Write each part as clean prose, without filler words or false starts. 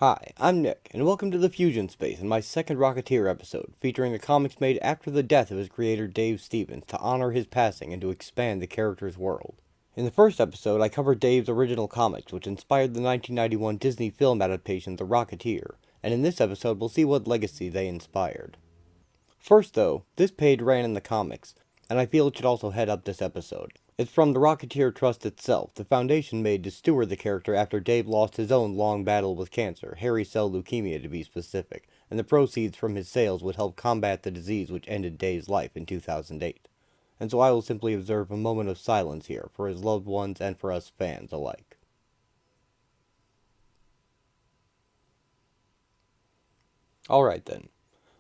Hi, I'm Nick, and welcome to the Fusion Space and my second Rocketeer episode, featuring the comics made after the death of his creator Dave Stevens to honor his passing and to expand the character's world. In the first episode, I covered Dave's original comics, which inspired the 1991 Disney film adaptation The Rocketeer, and in this episode we'll see what legacy they inspired. First though, this page ran in the comics, and I feel it should also head up this episode. It's from the Rocketeer Trust itself, the foundation made to steward the character after Dave lost his own long battle with cancer, hairy cell leukemia to be specific, and the proceeds from his sales would help combat the disease which ended Dave's life in 2008. And so I will simply observe a moment of silence here for his loved ones and for us fans alike. Alright then.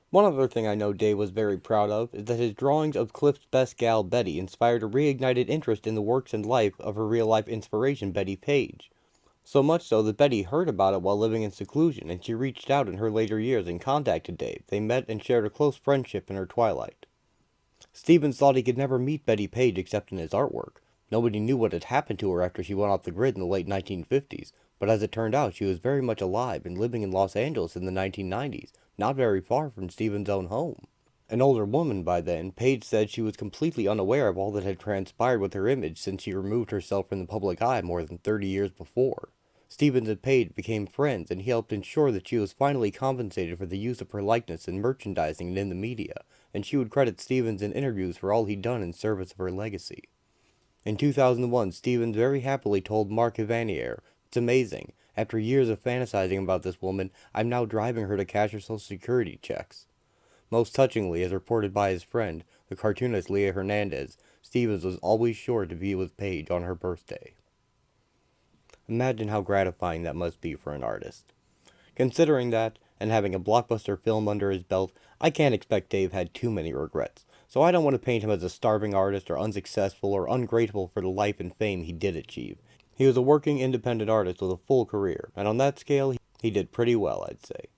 One other thing I know Dave was very proud of is that his drawings of Cliff's best gal Betty inspired a reignited interest in the works and life of her real-life inspiration Betty Page. So much so that Betty heard about it while living in seclusion, and she reached out in her later years and contacted Dave. They met and shared a close friendship in her twilight. Stevens thought he could never meet Betty Page except in his artwork. Nobody knew what had happened to her after she went off the grid in the late 1950s, but as it turned out she was very much alive and living in Los Angeles in the 1990s. Not very far from Stevens' own home. An older woman by then, Page said she was completely unaware of all that had transpired with her image since she removed herself from the public eye more than 30 years before. Stevens and Page became friends, and he helped ensure that she was finally compensated for the use of her likeness in merchandising and in the media, and she would credit Stevens in interviews for all he'd done in service of her legacy. In 2001, Stevens very happily told Mark Wagner, "It's amazing. After years of fantasizing about this woman, I'm now driving her to cash her social security checks." Most touchingly, as reported by his friend, the cartoonist Leah Hernandez, Stevens was always sure to be with Page on her birthday. Imagine how gratifying that must be for an artist. Considering that, and having a blockbuster film under his belt, I can't expect Dave had too many regrets, so I don't want to paint him as a starving artist or unsuccessful or ungrateful for the life and fame he did achieve. He was a working independent artist with a full career, and on that scale, he did pretty well, I'd say.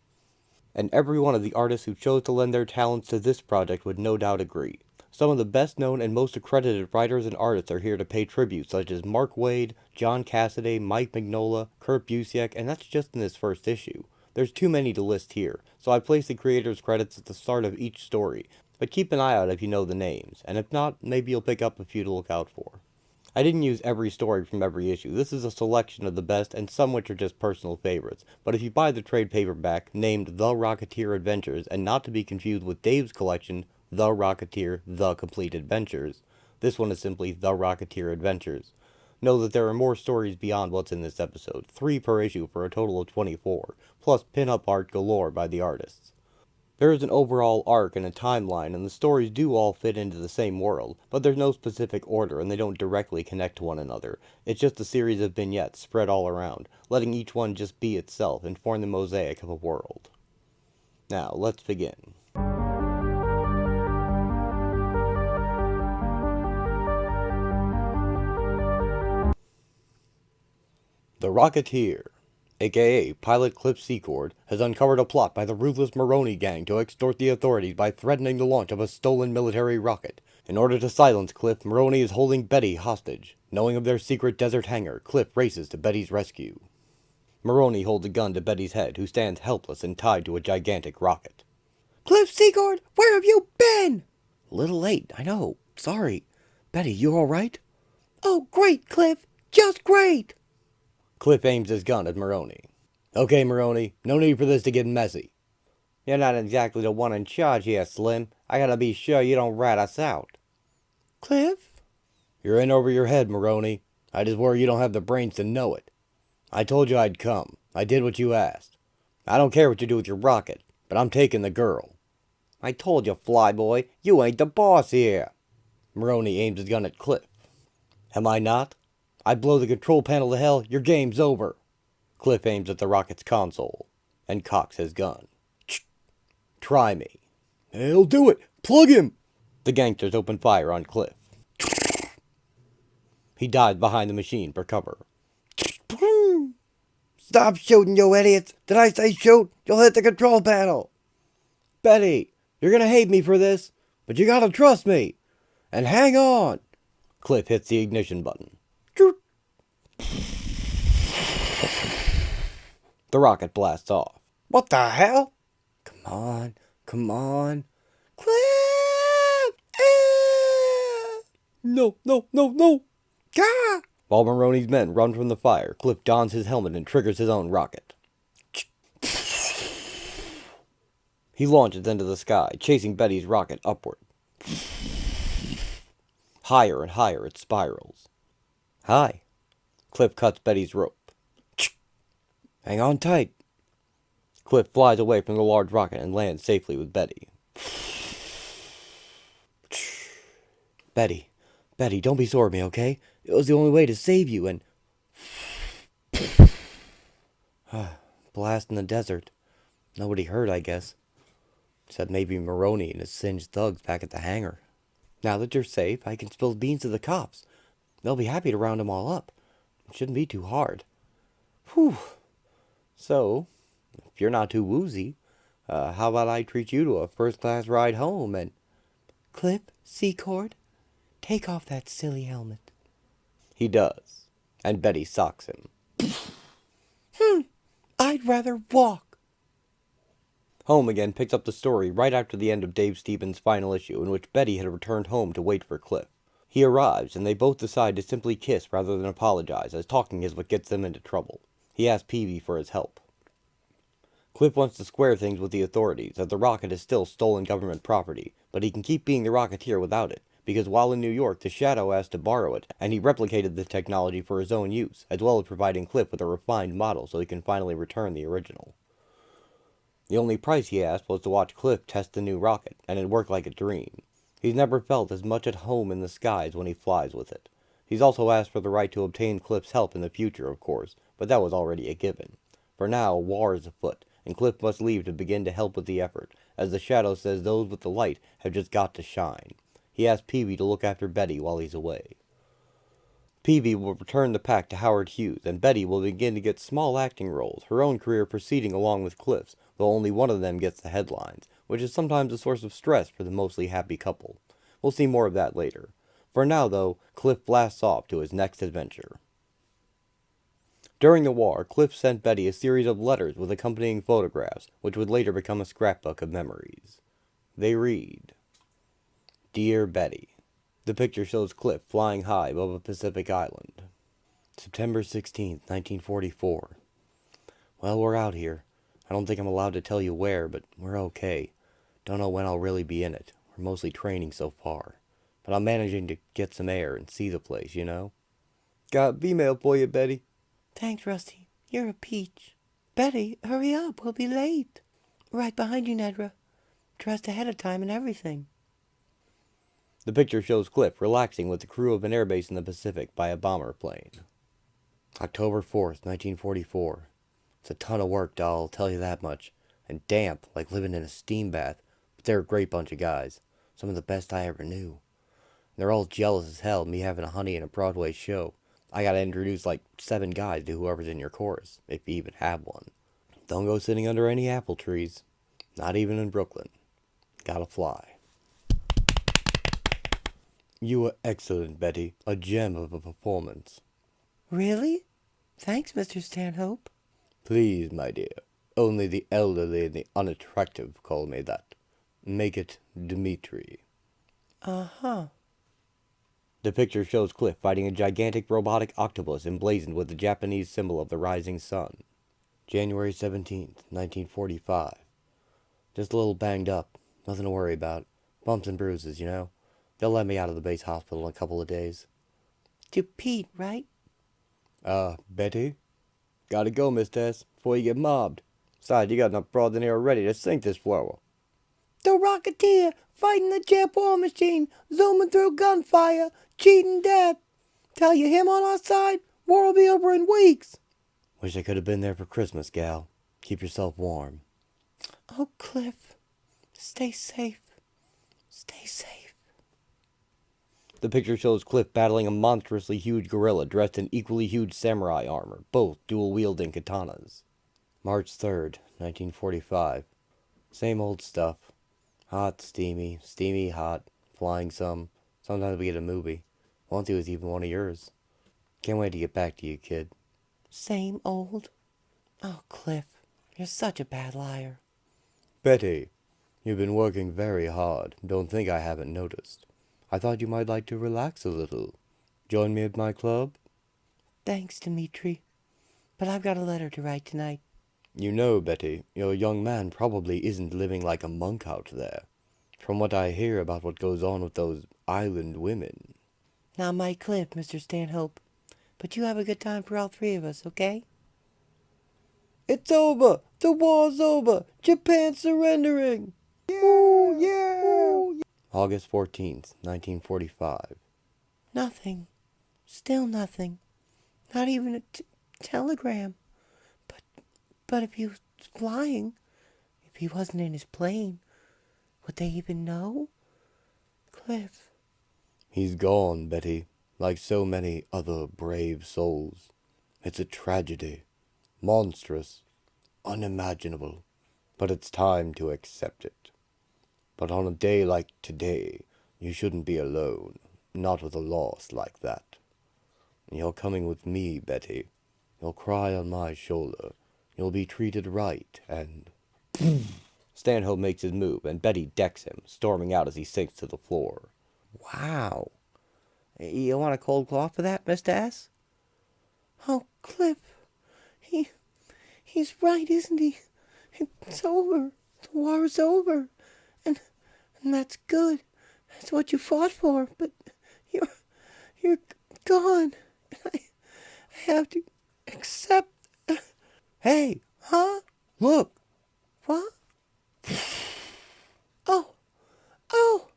And every one of the artists who chose to lend their talents to this project would no doubt agree. Some of the best known and most accredited writers and artists are here to pay tribute, such as Mark Waid, John Cassaday, Mignola, Busiek, and that's just in this first issue. There's too many to list here, so I place the creators' credits at the start of each story, but keep an eye out if you know the names, and if not, maybe you'll pick up a few to look out for. I didn't use every story from every issue. This is a selection of the best, and some which are just personal favorites. But if you buy the trade paperback, named The Rocketeer Adventures, and not to be confused with Dave's collection, The Rocketeer, The Complete Adventures, this one is simply The Rocketeer Adventures. Know that there are more stories beyond what's in this episode, 3 per issue for a total of 24, plus pin-up art galore by the artists. There is an overall arc and a timeline, and the stories do all fit into the same world, but there's no specific order and they don't directly connect to one another. It's just a series of vignettes spread all around, letting each one just be itself and form the mosaic of a world. Now, let's begin. The Rocketeer, aka Pilot Cliff Secord, has uncovered a plot by the ruthless Maroney gang to extort the authorities by threatening the launch of a stolen military rocket. In order to silence Cliff, Maroney is holding Betty hostage. Knowing of their secret desert hangar, Cliff races to Betty's rescue. Maroney holds a gun to Betty's head, who stands helpless and tied to a gigantic rocket. "Cliff Secord, where have you been?" "A little late, I know. Sorry. Betty, you alright?" "Oh, great, Cliff. Just great." Cliff aims his gun at Maroney. "Okay, Maroney, no need for this to get messy." "You're not exactly the one in charge here, Slim. I gotta be sure you don't rat us out." "Cliff?" "You're in over your head, Maroney. I just worry you don't have the brains to know it. I told you I'd come. I did what you asked. I don't care what you do with your rocket, but I'm taking the girl." "I told you, Flyboy, you ain't the boss here." Maroney aims his gun at Cliff. "Am I not? I blow the control panel to hell, your game's over." Cliff aims at the rocket's console, and cocks his gun. "Try me." "He'll do it! Plug him!" The gangsters open fire on Cliff. He dives behind the machine for cover. "Stop shooting, you idiots! Did I say shoot? You'll hit the control panel!" "Betty, you're gonna hate me for this, but you gotta trust me. And hang on!" Cliff hits the ignition button. The rocket blasts off. What the hell? Come on, come on. Clip! Ah! No, no, no, no! Gah! While Maroney's men run from the fire, Clip dons his helmet and triggers his own rocket. He launches into the sky, chasing Betty's rocket upward. Higher and higher it spirals. Hi. Clip cuts Betty's rope. Hang on tight. Clip flies away from the large rocket and lands safely with Betty. Betty, don't be sore at me, okay? It was the only way to save you, and... Blast in the desert. Nobody hurt, I guess. Except maybe Maroney and his singed thugs back at the hangar. Now that you're safe, I can spill beans to the cops. They'll be happy to round them all up. It shouldn't be too hard. Whew. So, if you're not too woozy, how about I treat you to a first-class ride home and... Clip, Secord, take off that silly helmet. He does, and Betty socks him. I'd rather walk. Home Again picks up the story right after the end of Dave Stevens' final issue, in which Betty had returned home to wait for Cliff. He arrives, and they both decide to simply kiss rather than apologize, as talking is what gets them into trouble. He asks Peavy for his help. Cliff wants to square things with the authorities, as the rocket is still stolen government property, but he can keep being the Rocketeer without it, because while in New York, the Shadow asked to borrow it, and he replicated the technology for his own use, as well as providing Cliff with a refined model so he can finally return the original. The only price he asked was to watch Cliff test the new rocket, and it worked like a dream. He's never felt as much at home in the skies when he flies with it. He's also asked for the right to obtain Cliff's help in the future, of course, but that was already a given. For now, war is afoot, and Cliff must leave to begin to help with the effort, as the Shadow says those with the light have just got to shine. He asks Peavy to look after Betty while he's away. Peavy will return the pack to Howard Hughes, and Betty will begin to get small acting roles, her own career proceeding along with Cliff's, though only one of them gets the headlines, which is sometimes a source of stress for the mostly happy couple. We'll see more of that later. For now, though, Cliff blasts off to his next adventure. During the war, Cliff sent Betty a series of letters with accompanying photographs, which would later become a scrapbook of memories. They read, Dear Betty. The picture shows Cliff flying high above a Pacific island. September 16th, 1944. Well, we're out here. I don't think I'm allowed to tell you where, but we're okay. Don't know when I'll really be in it. We're mostly training so far. But I'm managing to get some air and see the place, you know? Got B-mail for you, Betty. Thanks, Rusty. You're a peach. Betty, hurry up. We'll be late. Right behind you, Nedra. Dressed ahead of time and everything. The picture shows Cliff relaxing with the crew of an airbase in the Pacific by a bomber plane. October 4th, 1944. It's a ton of work, doll, I'll tell you that much. And damp, like living in a steam bath. But they're a great bunch of guys. Some of the best I ever knew. And they're all jealous as hell of me having a honey in a Broadway show. I gotta introduce like 7 guys to whoever's in your chorus, if you even have one. Don't go sitting under any apple trees. Not even in Brooklyn. Gotta fly. You were excellent, Betty. A gem of a performance. Really? Thanks, Mr. Stanhope. Please, my dear. Only the elderly and the unattractive call me that. Make it Dmitri. Uh-huh. The picture shows Cliff fighting a gigantic robotic octopus emblazoned with the Japanese symbol of the rising sun. January 17th, 1945. Just a little banged up. Nothing to worry about. Bumps and bruises, you know. They'll let me out of the base hospital in a couple of days. To Pete, right? Betty? Gotta go, Miss Tess, before you get mobbed. Besides, you got enough broad in here already to sink this flower. The Rocketeer, fighting the jet war machine, zooming through gunfire, cheating death. Tell you him on our side, war will be over in weeks. Wish I could have been there for Christmas, gal. Keep yourself warm. Oh, Cliff, stay safe. Stay safe. The picture shows Cliff battling a monstrously huge gorilla dressed in equally huge samurai armor, both dual-wielding katanas. March 3rd, 1945. Same old stuff. Hot, steamy, steamy, hot, flying some. Sometimes we get a movie. Once it was even one of yours. Can't wait to get back to you, kid. Same old. Oh, Cliff, you're such a bad liar. Betty, you've been working very hard. Don't think I haven't noticed. I thought you might like to relax a little. Join me at my club? Thanks, Dimitri. But I've got a letter to write tonight. You know, Betty, your young man probably isn't living like a monk out there. From what I hear about what goes on with those island women. Not my Cliff, Mr. Stanhope. But you have a good time for all three of us, okay? It's over! The war's over! Japan's surrendering! Yeah! Ooh, yeah! Ooh, yeah! August 14th, 1945. Nothing. Still nothing. Not even a telegram. But if he was flying, if he wasn't in his plane, would they even know? Cliff. He's gone, Betty, like so many other brave souls. It's a tragedy. Monstrous. Unimaginable. But it's time to accept it. But on a day like today, you shouldn't be alone. Not with a loss like that. You're coming with me, Betty. You'll cry on my shoulder. You'll be treated right, and... Stanhope makes his move, and Betty decks him, storming out as he sinks to the floor. Wow. You want a cold cloth for that, Mr. S? Oh, Cliff. He's right, isn't he? It's over. The war is over. And that's good. That's what you fought for, but you're gone. And I have to accept. Hey! Huh? Look! What? Oh!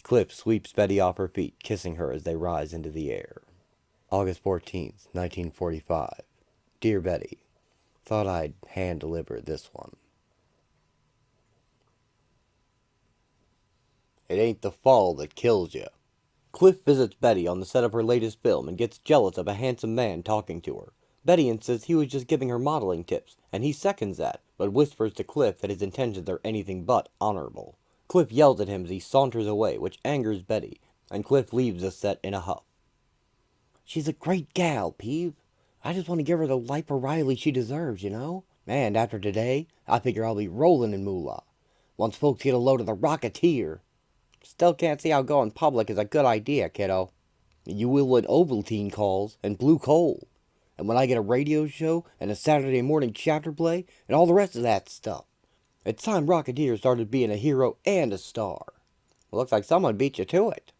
Cliff sweeps Betty off her feet, kissing her as they rise into the air. August 14th, 1945. Dear Betty, thought I'd hand-deliver this one. It ain't the fall that kills you. Cliff visits Betty on the set of her latest film and gets jealous of a handsome man talking to her. Betty insists he was just giving her modeling tips, and he seconds that, but whispers to Cliff that his intentions are anything but honorable. Cliff yells at him as he saunters away, which angers Betty, and Cliff leaves the set in a huff. She's a great gal, Peeve. I just want to give her the life O'Reilly she deserves, you know? And after today, I figure I'll be rolling in moolah. Once folks get a load of the Rocketeer. Still can't see how going public is a good idea, kiddo. You will when Ovaltine calls, and Blue Coal. And when I get a radio show, and a Saturday morning chapter play, and all the rest of that stuff. It's time Rocketeer started being a hero and a star. Well, looks like someone beat you to it.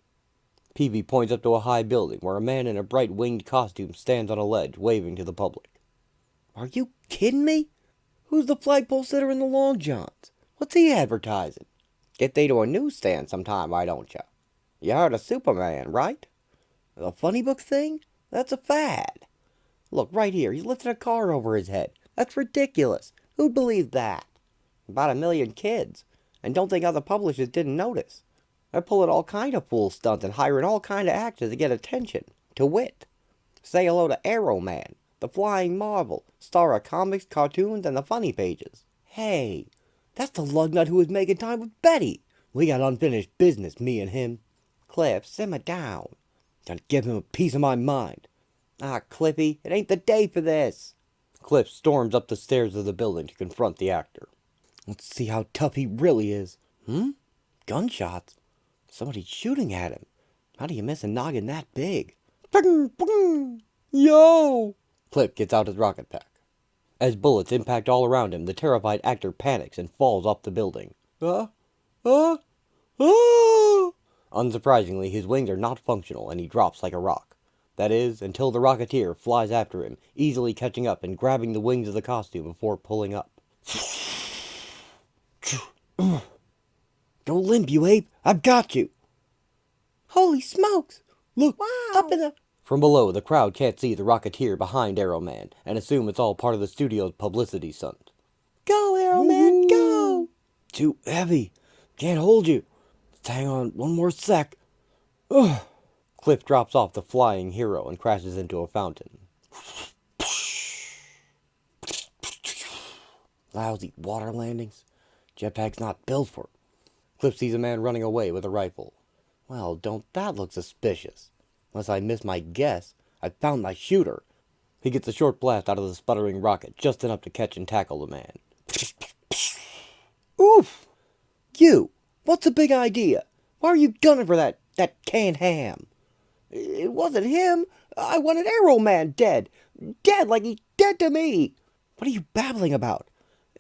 Peavy points up to a high building where a man in a bright winged costume stands on a ledge, waving to the public. Are you kidding me? Who's the flagpole sitter in the long johns? What's he advertising? Get thee to a newsstand sometime, why don't you? You heard of Superman, right? The funny book thing? That's a fad. Look, right here, he's lifting a car over his head. That's ridiculous. Who'd believe that? About 1 million kids. And don't think other publishers didn't notice. They're pulling all kind of fool stunts and hiring all kind of actors to get attention. To wit, say hello to Aeronaut, the Flying Marvel, star of comics, cartoons, and the funny pages. Hey, that's the lugnut who was making time with Betty. We got unfinished business, me and him. Cliff, simmer down. Gotta give him a piece of my mind. Ah, Cliffy, it ain't the day for this. Cliff storms up the stairs of the building to confront the actor. Let's see how tough he really is. Gunshots? Somebody's shooting at him. How do you miss a noggin that big? Yo! Cliff gets out his rocket pack. As bullets impact all around him, the terrified actor panics and falls off the building. Unsurprisingly, his wings are not functional and he drops like a rock. That is, until the Rocketeer flies after him, easily catching up and grabbing the wings of the costume before pulling up. Don't limp, you ape! I've got you! Holy smokes! Look! Wow! Up in the... From below, the crowd can't see the Rocketeer behind Aeroman and assume it's all part of the studio's publicity stunt. Go, Aeroman, go! Too heavy. Can't hold you. Let's hang on one more sec. Ugh. Cliff drops off the flying hero and crashes into a fountain. Lousy water landings. Jetpack's not built for it. Cliff sees a man running away with a rifle. Well, don't that look suspicious? Unless I miss my guess, I've found my shooter. He gets a short blast out of the sputtering rocket, just enough to catch and tackle the man. Oof! You! What's the big idea? Why are you gunning for that canned ham? It wasn't him. I wanted Aeronaut dead. Dead like he's dead to me. What are you babbling about?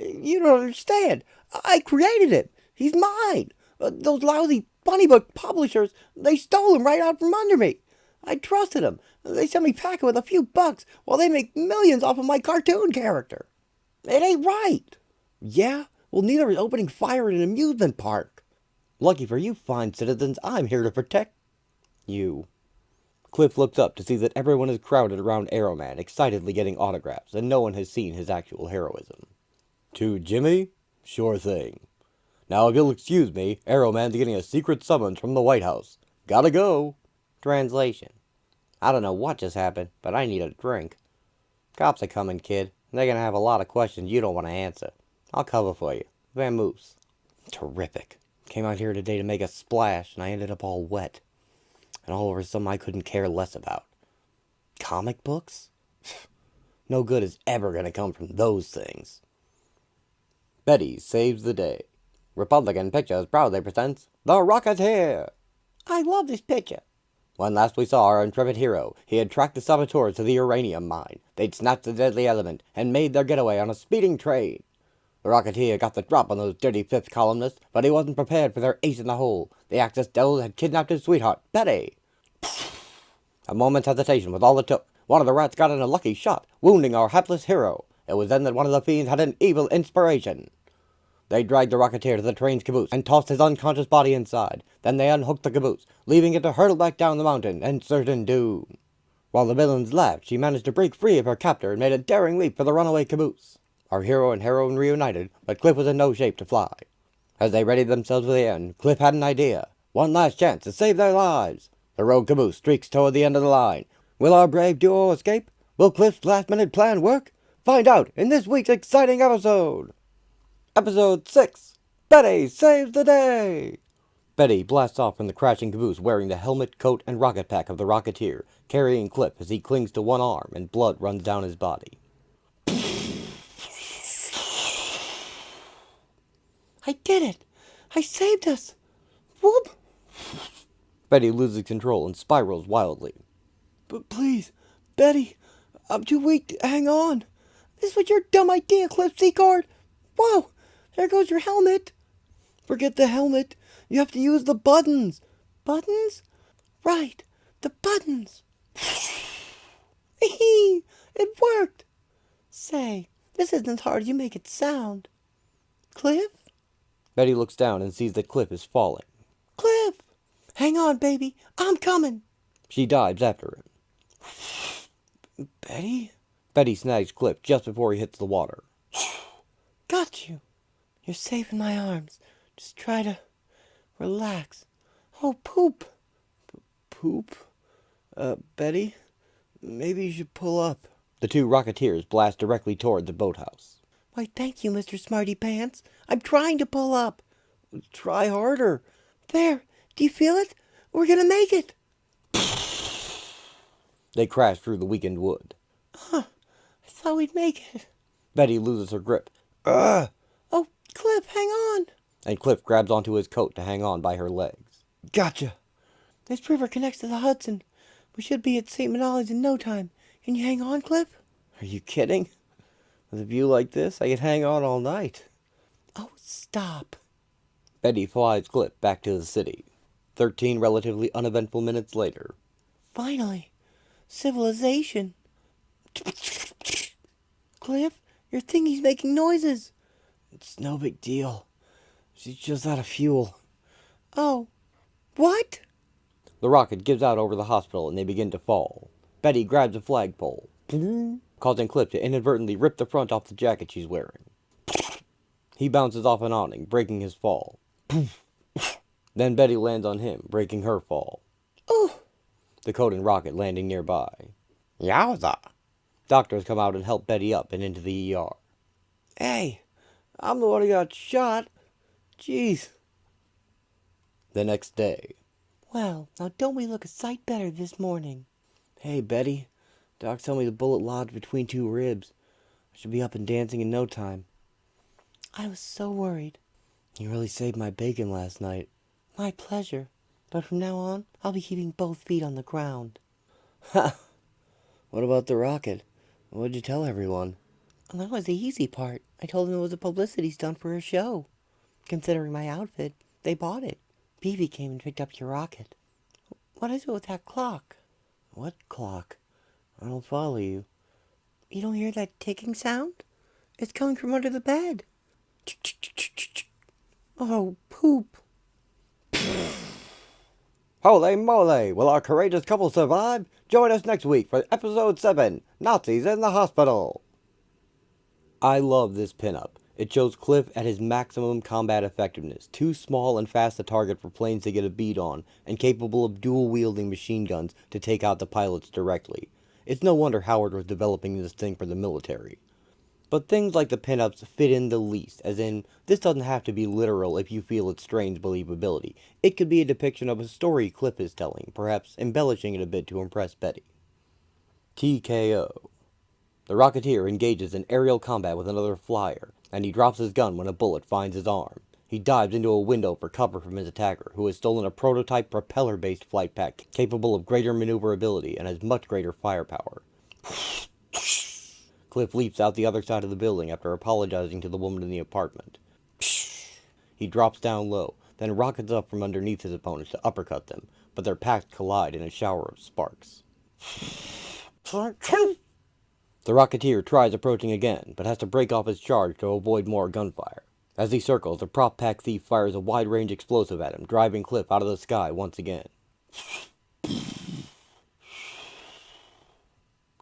You don't understand. I created him. He's mine. Those lousy funny book publishers, they stole him right out from under me. I trusted them. They sent me packing with a few bucks while they make millions off of my cartoon character. It ain't right. Yeah? Well, neither is opening fire in an amusement park. Lucky for you fine citizens, I'm here to protect you. Cliff looks up to see that everyone is crowded around Aeronaut, excitedly getting autographs, and no one has seen his actual heroism. To Jimmy? Sure thing. Now, if you'll excuse me, Aeronaut's getting a secret summons from the White House. Gotta go. Translation. I don't know what just happened, but I need a drink. Cops are coming, kid. They're gonna have a lot of questions you don't want to answer. I'll cover for you. Vamoose. Terrific. Came out here today to make a splash, and I ended up all wet. And all over something I couldn't care less about. Comic books? No good is ever gonna come from those things. Betty saves the day. Republican Pictures proudly presents The Rocketeer. I love this picture. When last we saw our intrepid hero, he had tracked the saboteurs to the uranium mine. They'd snatched the deadly element and made their getaway on a speeding train. The Rocketeer got the drop on those dirty fifth columnists, but he wasn't prepared for their ace in the hole. The Axis devil had kidnapped his sweetheart, Betty. A moment's hesitation was all it took. One of the rats got in a lucky shot, wounding our hapless hero. It was then that one of the fiends had an evil inspiration. They dragged the Rocketeer to the train's caboose and tossed his unconscious body inside. Then they unhooked the caboose, leaving it to hurtle back down the mountain in certain doom. While the villains laughed, she managed to break free of her captor and made a daring leap for the runaway caboose. Our hero and heroine reunited, but Cliff was in no shape to fly. As they readied themselves for the end, Cliff had an idea. One last chance to save their lives. The rogue caboose streaks toward the end of the line. Will our brave duo escape? Will Cliff's last-minute plan work? Find out in this week's exciting episode! Episode 6, Betty Saves the Day! Betty blasts off from the crashing caboose wearing the helmet, coat, and rocket pack of the Rocketeer, carrying Cliff as he clings to one arm and blood runs down his body. I did it! I saved us! Whoop! Betty loses control and spirals wildly. But please, Betty, I'm too weak to hang on. This was your dumb idea, Cliff Secord. Whoa! There goes your helmet. Forget the helmet. You have to use the buttons. Buttons? Right, the buttons. It worked. Say, this isn't as hard as you make it sound. Cliff? Betty looks down and sees that Cliff is falling. Cliff! Hang on, baby. I'm coming. She dives after him. Betty? Betty snags Cliff just before he hits the water. Got you. You're safe in my arms. Just try to relax. Oh, poop. Poop? Betty? Maybe you should pull up. The two Rocketeers blast directly toward the boathouse. Why, thank you, Mr. Smarty Pants. I'm trying to pull up. Try harder. There. Do you feel it? We're gonna make it. They crash through the weakened wood. Huh. I thought we'd make it. Betty loses her grip. Ugh! Oh, Cliff, hang on! And Cliff grabs onto his coat to hang on by her legs. Gotcha! This river connects to the Hudson. We should be at St. Manoli's in no time. Can you hang on, Cliff? Are you kidding? With a view like this, I could hang on all night. Oh, stop. Betty flies Cliff back to the city. 13 relatively uneventful minutes later. Finally! Civilization! Cliff, your thingy's making noises. It's no big deal. She's just out of fuel. Oh. What? The rocket gives out over the hospital and they begin to fall. Betty grabs a flagpole, causing Cliff to inadvertently rip the front off the jacket she's wearing. He bounces off an awning, breaking his fall. Then Betty lands on him, breaking her fall. Oh! The coat and rocket landing nearby. Yowza! Doctors come out and help Betty up and into the ER. Hey, I'm the one who got shot. Jeez. The next day. Well, now don't we look a sight better this morning? Hey, Betty, Doc told me the bullet lodged between 2 ribs. I should be up and dancing in no time. I was so worried. You really saved my bacon last night. My pleasure. But from now on, I'll be keeping both feet on the ground. Ha! What about the rocket? What'd you tell everyone? Well, that was the easy part. I told them it was a publicity stunt for a show. Considering my outfit, they bought it. Peavy came and picked up your rocket. What is it with that clock? What clock? I don't follow you. You don't hear that ticking sound? It's coming from under the bed. Oh, poop. Holy moly! Will our courageous couple survive? Join us next week for episode 7, Nazis in the Hospital! I love this pinup. It shows Cliff at his maximum combat effectiveness, too small and fast a target for planes to get a bead on, and capable of dual-wielding machine guns to take out the pilots directly. It's no wonder Howard was developing this thing for the military. But things like the pinups fit in the least, as in, this doesn't have to be literal if you feel it strains believability. It could be a depiction of a story Cliff is telling, perhaps embellishing it a bit to impress Betty. TKO. The Rocketeer engages in aerial combat with another flyer, and he drops his gun when a bullet finds his arm. He dives into a window for cover from his attacker, who has stolen a prototype propeller-based flight pack capable of greater maneuverability and has much greater firepower. Cliff leaps out the other side of the building after apologizing to the woman in the apartment. He drops down low, then rockets up from underneath his opponents to uppercut them, but their packs collide in a shower of sparks. The Rocketeer tries approaching again, but has to break off his charge to avoid more gunfire. As he circles, the prop pack thief fires a wide-range explosive at him, driving Cliff out of the sky once again.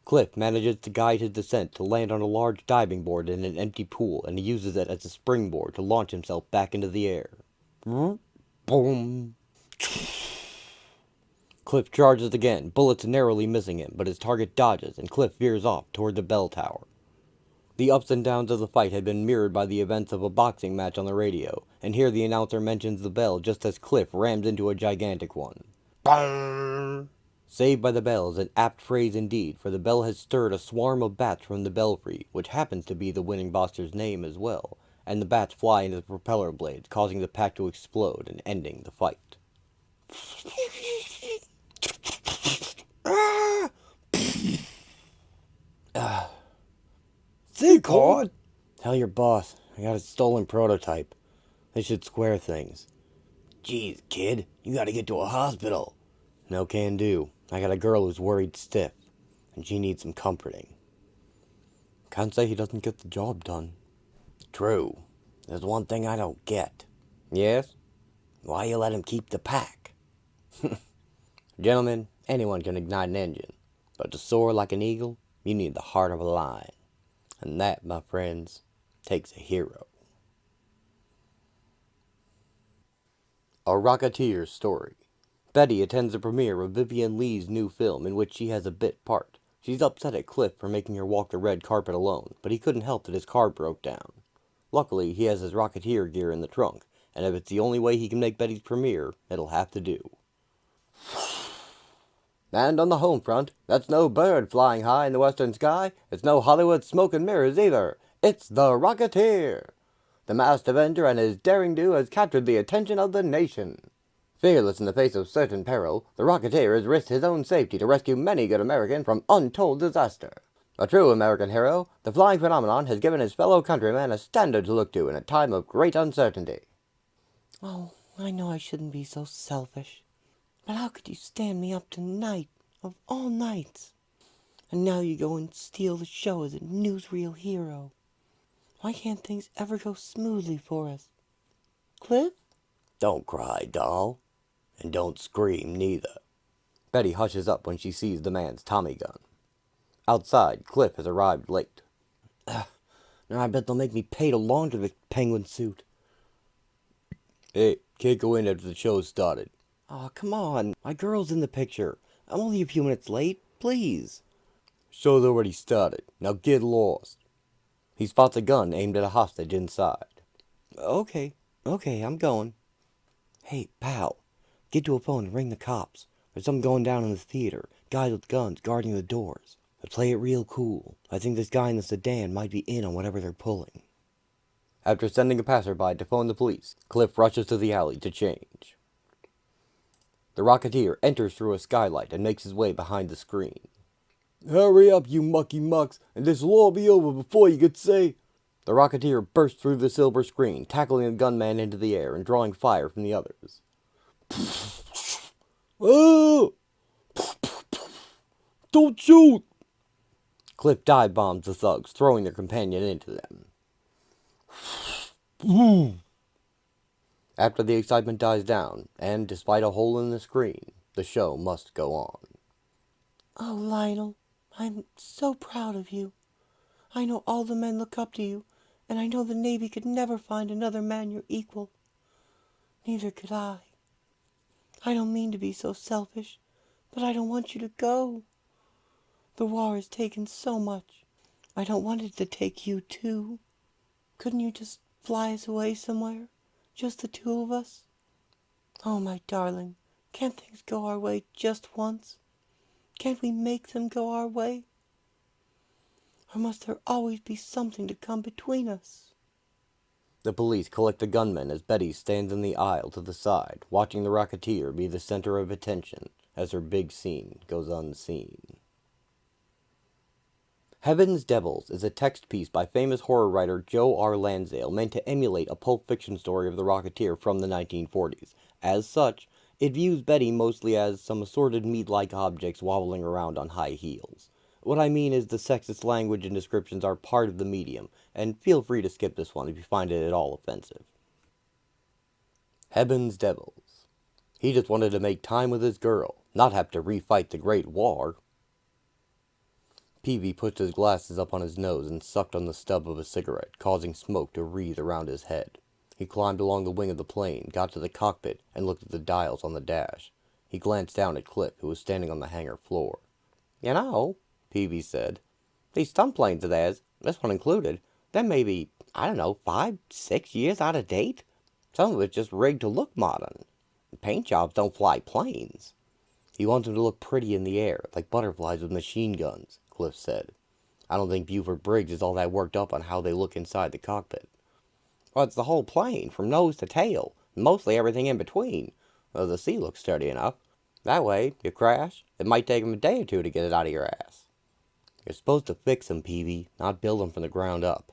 Cliff manages to guide his descent to land on a large diving board in an empty pool, and he uses it as a springboard to launch himself back into the air. Boom! Cliff charges again, bullets narrowly missing him, but his target dodges, and Cliff veers off toward the bell tower. The ups and downs of the fight had been mirrored by the events of a boxing match on the radio, and here the announcer mentions the bell just as Cliff rams into a gigantic one. Bang! Saved by the bell is an apt phrase indeed, for the bell has stirred a swarm of bats from the belfry, which happens to be the winning boxer's name as well, and the bats fly into the propeller blades, causing the pack to explode and ending the fight. Secord! Tell your boss, I got a stolen prototype. They should square things. Jeez, kid, you gotta get to a hospital. No can do. I got a girl who's worried stiff, and she needs some comforting. Can't say he doesn't get the job done. True. There's one thing I don't get. Yes? Why you let him keep the pack? Gentlemen, anyone can ignite an engine, but to soar like an eagle, you need the heart of a lion. And that, my friends, takes a hero. A Rocketeer Story. Betty attends the premiere of Vivien Leigh's new film, in which she has a bit part. She's upset at Cliff for making her walk the red carpet alone, but he couldn't help that his car broke down. Luckily, he has his Rocketeer gear in the trunk, and if it's the only way he can make Betty's premiere, it'll have to do. And on the home front, that's no bird flying high in the western sky. It's no Hollywood smoke and mirrors either. It's the Rocketeer. The masked Avenger and his daring do has captured the attention of the nation. Fearless in the face of certain peril, the Rocketeer has risked his own safety to rescue many good Americans from untold disaster. A true American hero, the flying phenomenon has given his fellow countrymen a standard to look to in a time of great uncertainty. Oh, I know I shouldn't be so selfish. But how could you stand me up tonight, of all nights? And now you go and steal the show as a newsreel hero. Why can't things ever go smoothly for us? Cliff? Don't cry, doll. And don't scream, neither. Betty hushes up when she sees the man's Tommy gun. Outside, Cliff has arrived late. Now I bet they'll make me pay to launder the penguin suit. Hey, can't go in after the show's started. Aw, come on. My girl's in the picture. I'm only a few minutes late. Please. Show's already started. Now get lost. He spots a gun aimed at a hostage inside. Okay, I'm going. Hey, pal. Get to a phone and ring the cops. There's something going down in the theater. Guys with guns guarding the doors. But play it real cool. I think this guy in the sedan might be in on whatever they're pulling. After sending a passerby to phone the police, Cliff rushes to the alley to change. The Rocketeer enters through a skylight and makes his way behind the screen. Hurry up, you mucky mucks, and this will all be over before you could say... The Rocketeer bursts through the silver screen, tackling the gunman into the air and drawing fire from the others. Oh! Don't shoot! Cliff dive bombs the thugs, throwing their companion into them. After the excitement dies down, and despite a hole in the screen, the show must go on. Oh, Lionel, I'm so proud of you. I know all the men look up to you, and I know the Navy could never find another man your equal. Neither could I. I don't mean to be so selfish, but I don't want you to go. The war has taken so much. I don't want it to take you, too. Couldn't you just fly us away somewhere? Just the two of us? Oh, my darling, can't things go our way just once? Can't we make them go our way? Or must there always be something to come between us? The police collect the gunman as Betty stands in the aisle to the side, watching the Rocketeer be the center of attention as her big scene goes unseen. Heaven's Devils is a text piece by famous horror writer Joe R. Lansdale meant to emulate a Pulp Fiction story of the Rocketeer from the 1940s. As such, it views Betty mostly as some assorted meat-like objects wobbling around on high heels. What I mean is the sexist language and descriptions are part of the medium, and feel free to skip this one if you find it at all offensive. Heaven's Devils. He just wanted to make time with his girl, not have to refight the Great War. Peavy put his glasses up on his nose and sucked on the stub of a cigarette, causing smoke to wreathe around his head. He climbed along the wing of the plane, got to the cockpit, and looked at the dials on the dash. He glanced down at Cliff, who was standing on the hangar floor. You know, Peavy said, these stunt planes of theirs, this one included, they're maybe, 5, 6 years out of date. Some of it's just rigged to look modern. Paint jobs don't fly planes. He wants them to look pretty in the air, like butterflies with machine guns, Cliff said. I don't think Buford Briggs is all that worked up on how they look inside the cockpit. Well, it's the whole plane, from nose to tail, mostly everything in between. Well, the sea looks sturdy enough. That way, you crash, it might take them a day or two to get it out of your ass. You're supposed to fix them, Peavy, not build them from the ground up.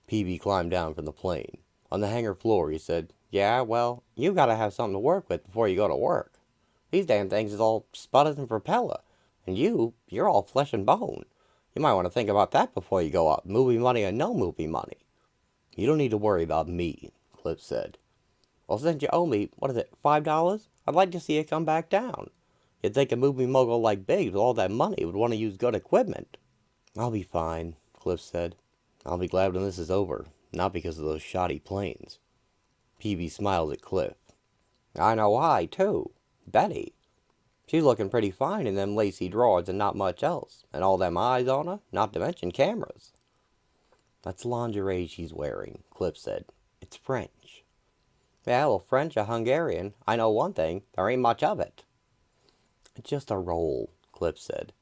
Peavy climbed down from the plane. On the hangar floor, he said, yeah, well, you gotta have something to work with before you go to work. These damn things is all sputters and propeller. And you're all flesh and bone. You might want to think about that before you go up, movie money or no movie money. You don't need to worry about me, Cliff said. Well, since you owe me, what is it, $5? I'd like to see you come back down. You'd think a movie mogul like Biggs with all that money would want to use good equipment. I'll be fine, Cliff said. I'll be glad when this is over, not because of those shoddy planes. Peavy smiled at Cliff. I know why, too. Betty. She's looking pretty fine in them lacy drawers and not much else, and all them eyes on her, not to mention cameras. That's lingerie she's wearing, Cliff said. It's French. Yeah, well, French or Hungarian, I know one thing, there ain't much of it. It's just a role, Cliff said.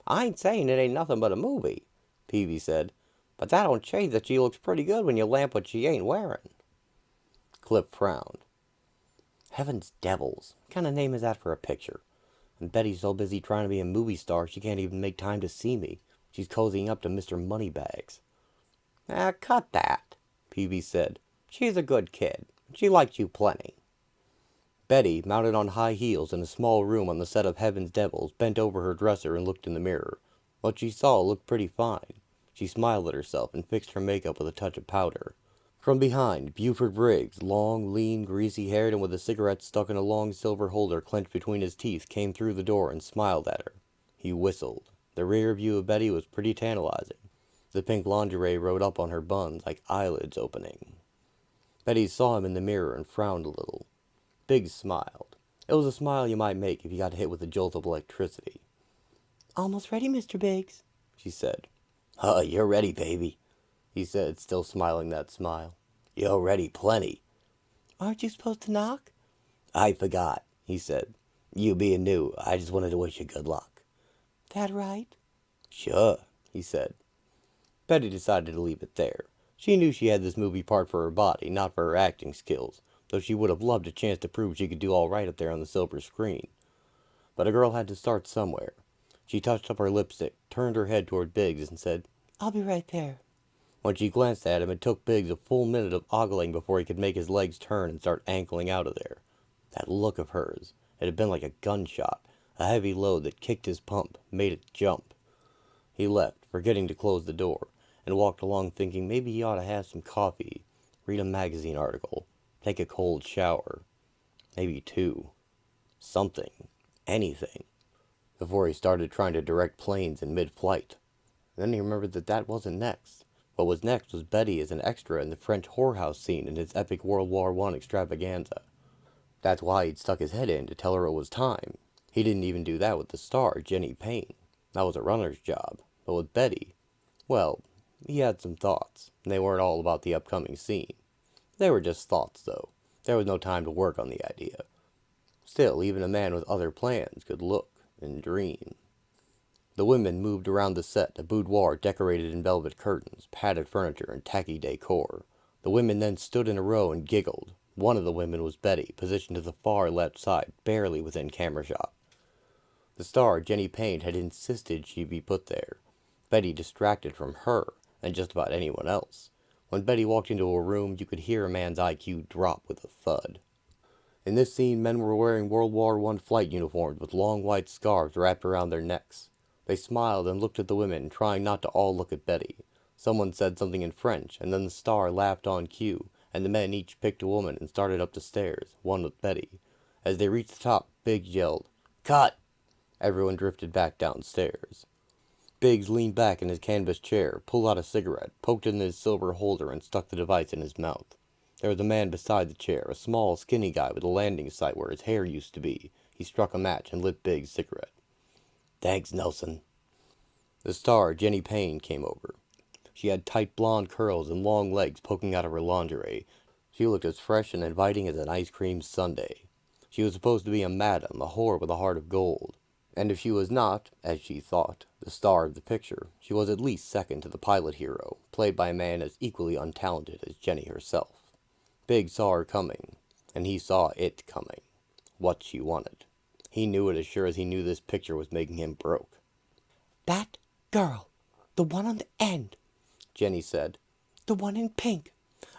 I ain't saying it ain't nothing but a movie, Peavy said, but that don't change that she looks pretty good when you lamp what she ain't wearing. Cliff frowned. Heaven's Devils, what kind of name is that for a picture? And Betty's so busy trying to be a movie star she can't even make time to see me. She's cozying up to Mr. Moneybags. Cut that, Peavy said. She's a good kid. She likes you plenty. Betty, mounted on high heels in a small room on the set of Heaven's Devils, bent over her dresser and looked in the mirror. What she saw looked pretty fine. She smiled at herself and fixed her makeup with a touch of powder. From behind, Buford Briggs, long, lean, greasy-haired, and with a cigarette stuck in a long silver holder clenched between his teeth, came through the door and smiled at her. He whistled. The rear view of Betty was pretty tantalizing. The pink lingerie rode up on her buns like eyelids opening. Betty saw him in the mirror and frowned a little. Biggs smiled. It was a smile you might make if you got hit with a jolt of electricity. Almost ready, Mr. Biggs, she said. You're ready, baby, he said, still smiling that smile. You're ready plenty. Aren't you supposed to knock? I forgot, he said. You being new, I just wanted to wish you good luck. That right? Sure, he said. Betty decided to leave it there. She knew she had this movie part for her body, not for her acting skills, though she would have loved a chance to prove she could do all right up there on the silver screen. But a girl had to start somewhere. She touched up her lipstick, turned her head toward Biggs, and said, I'll be right there. When she glanced at him, it took Biggs a full minute of ogling before he could make his legs turn and start ankling out of there. That look of hers, it had been like a gunshot, a heavy load that kicked his pump, made it jump. He left, forgetting to close the door, and walked along thinking maybe he ought to have some coffee, read a magazine article, take a cold shower. Maybe two. Something. Anything. Before he started trying to direct planes in mid-flight. Then he remembered that that wasn't next. What was next was Betty as an extra in the French whorehouse scene in his epic World War I extravaganza. That's why he'd stuck his head in to tell her it was time. He didn't even do that with the star, Jenny Payne. That was a runner's job. But with Betty, well, he had some thoughts, and they weren't all about the upcoming scene. They were just thoughts, though. There was no time to work on the idea. Still, even a man with other plans could look and dream. The women moved around the set, a boudoir decorated in velvet curtains, padded furniture, and tacky decor. The women then stood in a row and giggled. One of the women was Betty, positioned to the far left side, barely within camera shot. The star, Jenny Payne, had insisted she be put there. Betty distracted from her, and just about anyone else. When Betty walked into a room, you could hear a man's IQ drop with a thud. In this scene, men were wearing World War I flight uniforms with long white scarves wrapped around their necks. They smiled and looked at the women, trying not to all look at Betty. Someone said something in French, and then the star laughed on cue, and the men each picked a woman and started up the stairs, one with Betty. As they reached the top, Biggs yelled, "Cut!" Everyone drifted back downstairs. Biggs leaned back in his canvas chair, pulled out a cigarette, poked it in his silver holder, and stuck the device in his mouth. There was a man beside the chair, a small, skinny guy with a landing site where his hair used to be. He struck a match and lit Biggs' cigarette. "Thanks, Nelson." The star, Jenny Payne, came over. She had tight blonde curls and long legs poking out of her lingerie. She looked as fresh and inviting as an ice cream sundae. She was supposed to be a madam, a whore with a heart of gold. And if she was not, as she thought, the star of the picture, she was at least second to the pilot hero, played by a man as equally untalented as Jenny herself. Biggs saw her coming, and he saw it coming. What she wanted. He knew it as sure as he knew this picture was making him broke. That girl, the one on the end, Jenny said. The one in pink.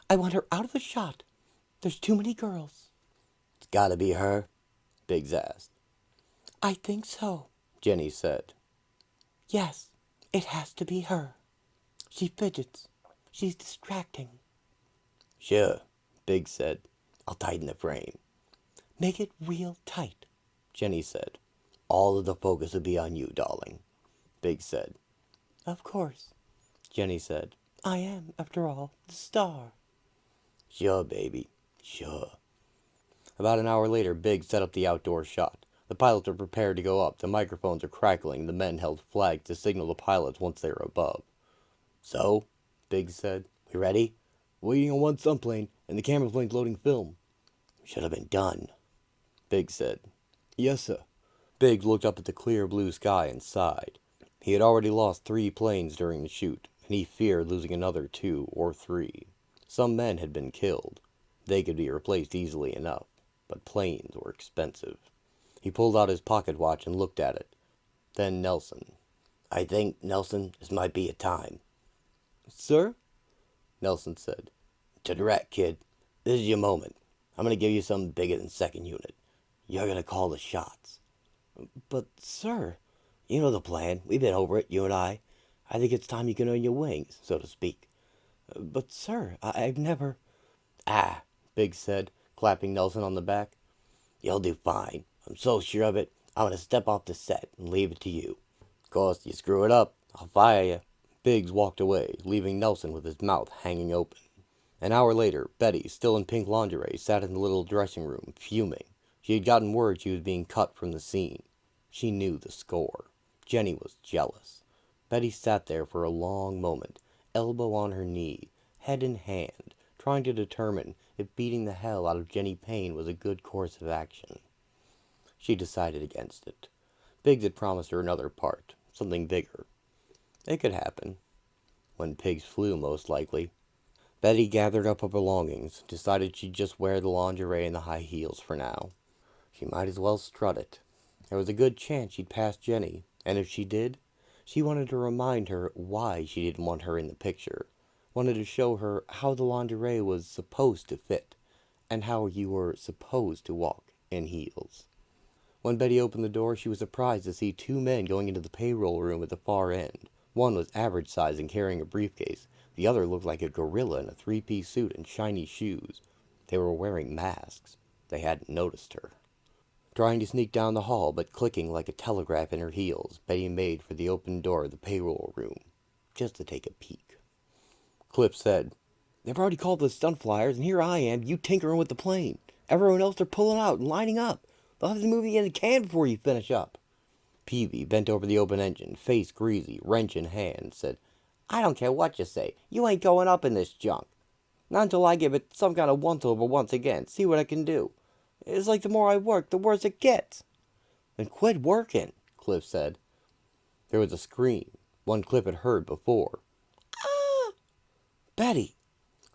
I want her out of the shot. There's too many girls. It's gotta be her? Biggs asked. I think so, Jenny said. Yes, it has to be her. She fidgets. She's distracting. Sure, Biggs said. I'll tighten the frame. Make it real tight, Jenny said. All of the focus will be on you, darling, Biggs said. Of course, Jenny said. I am, after all, the star. Sure, baby, sure. About an hour later, Biggs set up the outdoor shot. The pilots were prepared to go up. The microphones were crackling, and the men held flags to signal the pilots once they were above. So, Biggs said, we ready? Waiting on one sunplane, and the camera plane's loading film. Should have been done, Biggs said. Yes, sir. Biggs looked up at the clear blue sky and sighed. He had already lost 3 planes during the shoot, and he feared losing another 2 or 3. Some men had been killed. They could be replaced easily enough, but planes were expensive. He pulled out his pocket watch and looked at it. Then Nelson. I think, Nelson, this might be a time. Sir? Nelson said. To direct, kid. This is your moment. I'm going to give you something bigger than second unit. You're going to call the shots. But, sir... You know the plan. We've been over it, you and I. I think it's time you can earn your wings, so to speak. But, sir, I've never... Ah, Biggs said, clapping Nelson on the back. You'll do fine. I'm so sure of it, I'm going to step off the set and leave it to you. Of course, you screw it up, I'll fire you. Biggs walked away, leaving Nelson with his mouth hanging open. An hour later, Betty, still in pink lingerie, sat in the little dressing room, fuming. She had gotten word she was being cut from the scene. She knew the score. Jenny was jealous. Betty sat there for a long moment, elbow on her knee, head in hand, trying to determine if beating the hell out of Jenny Payne was a good course of action. She decided against it. Biggs had promised her another part, something bigger. It could happen. When pigs flew, most likely. Betty gathered up her belongings, decided she'd just wear the lingerie and the high heels for now. She might as well strut it. There was a good chance she'd pass Jenny, and if she did, she wanted to remind her why she didn't want her in the picture. Wanted to show her how the lingerie was supposed to fit, and how you were supposed to walk in heels. When Betty opened the door, she was surprised to see two men going into the payroll room at the far end. One was average size and carrying a briefcase. The other looked like a gorilla in a three-piece suit and shiny shoes. They were wearing masks. They hadn't noticed her. Trying to sneak down the hall, but clicking like a telegraph in her heels, Betty made for the open door of the payroll room, just to take a peek. Cliff said, "They've already called the stunt flyers, and here I am, you tinkering with the plane. Everyone else are pulling out and lining up. They'll have the movie in the can before you finish up." Peavy bent over the open engine, face greasy, wrench in hand, said, "I don't care what you say. You ain't going up in this junk. Not until I give it some kind of once-over once again. See what I can do. It's like the more I work, the worse it gets." "Then quit working," Cliff said. There was a scream, one Cliff had heard before. "Ah!" "Betty!"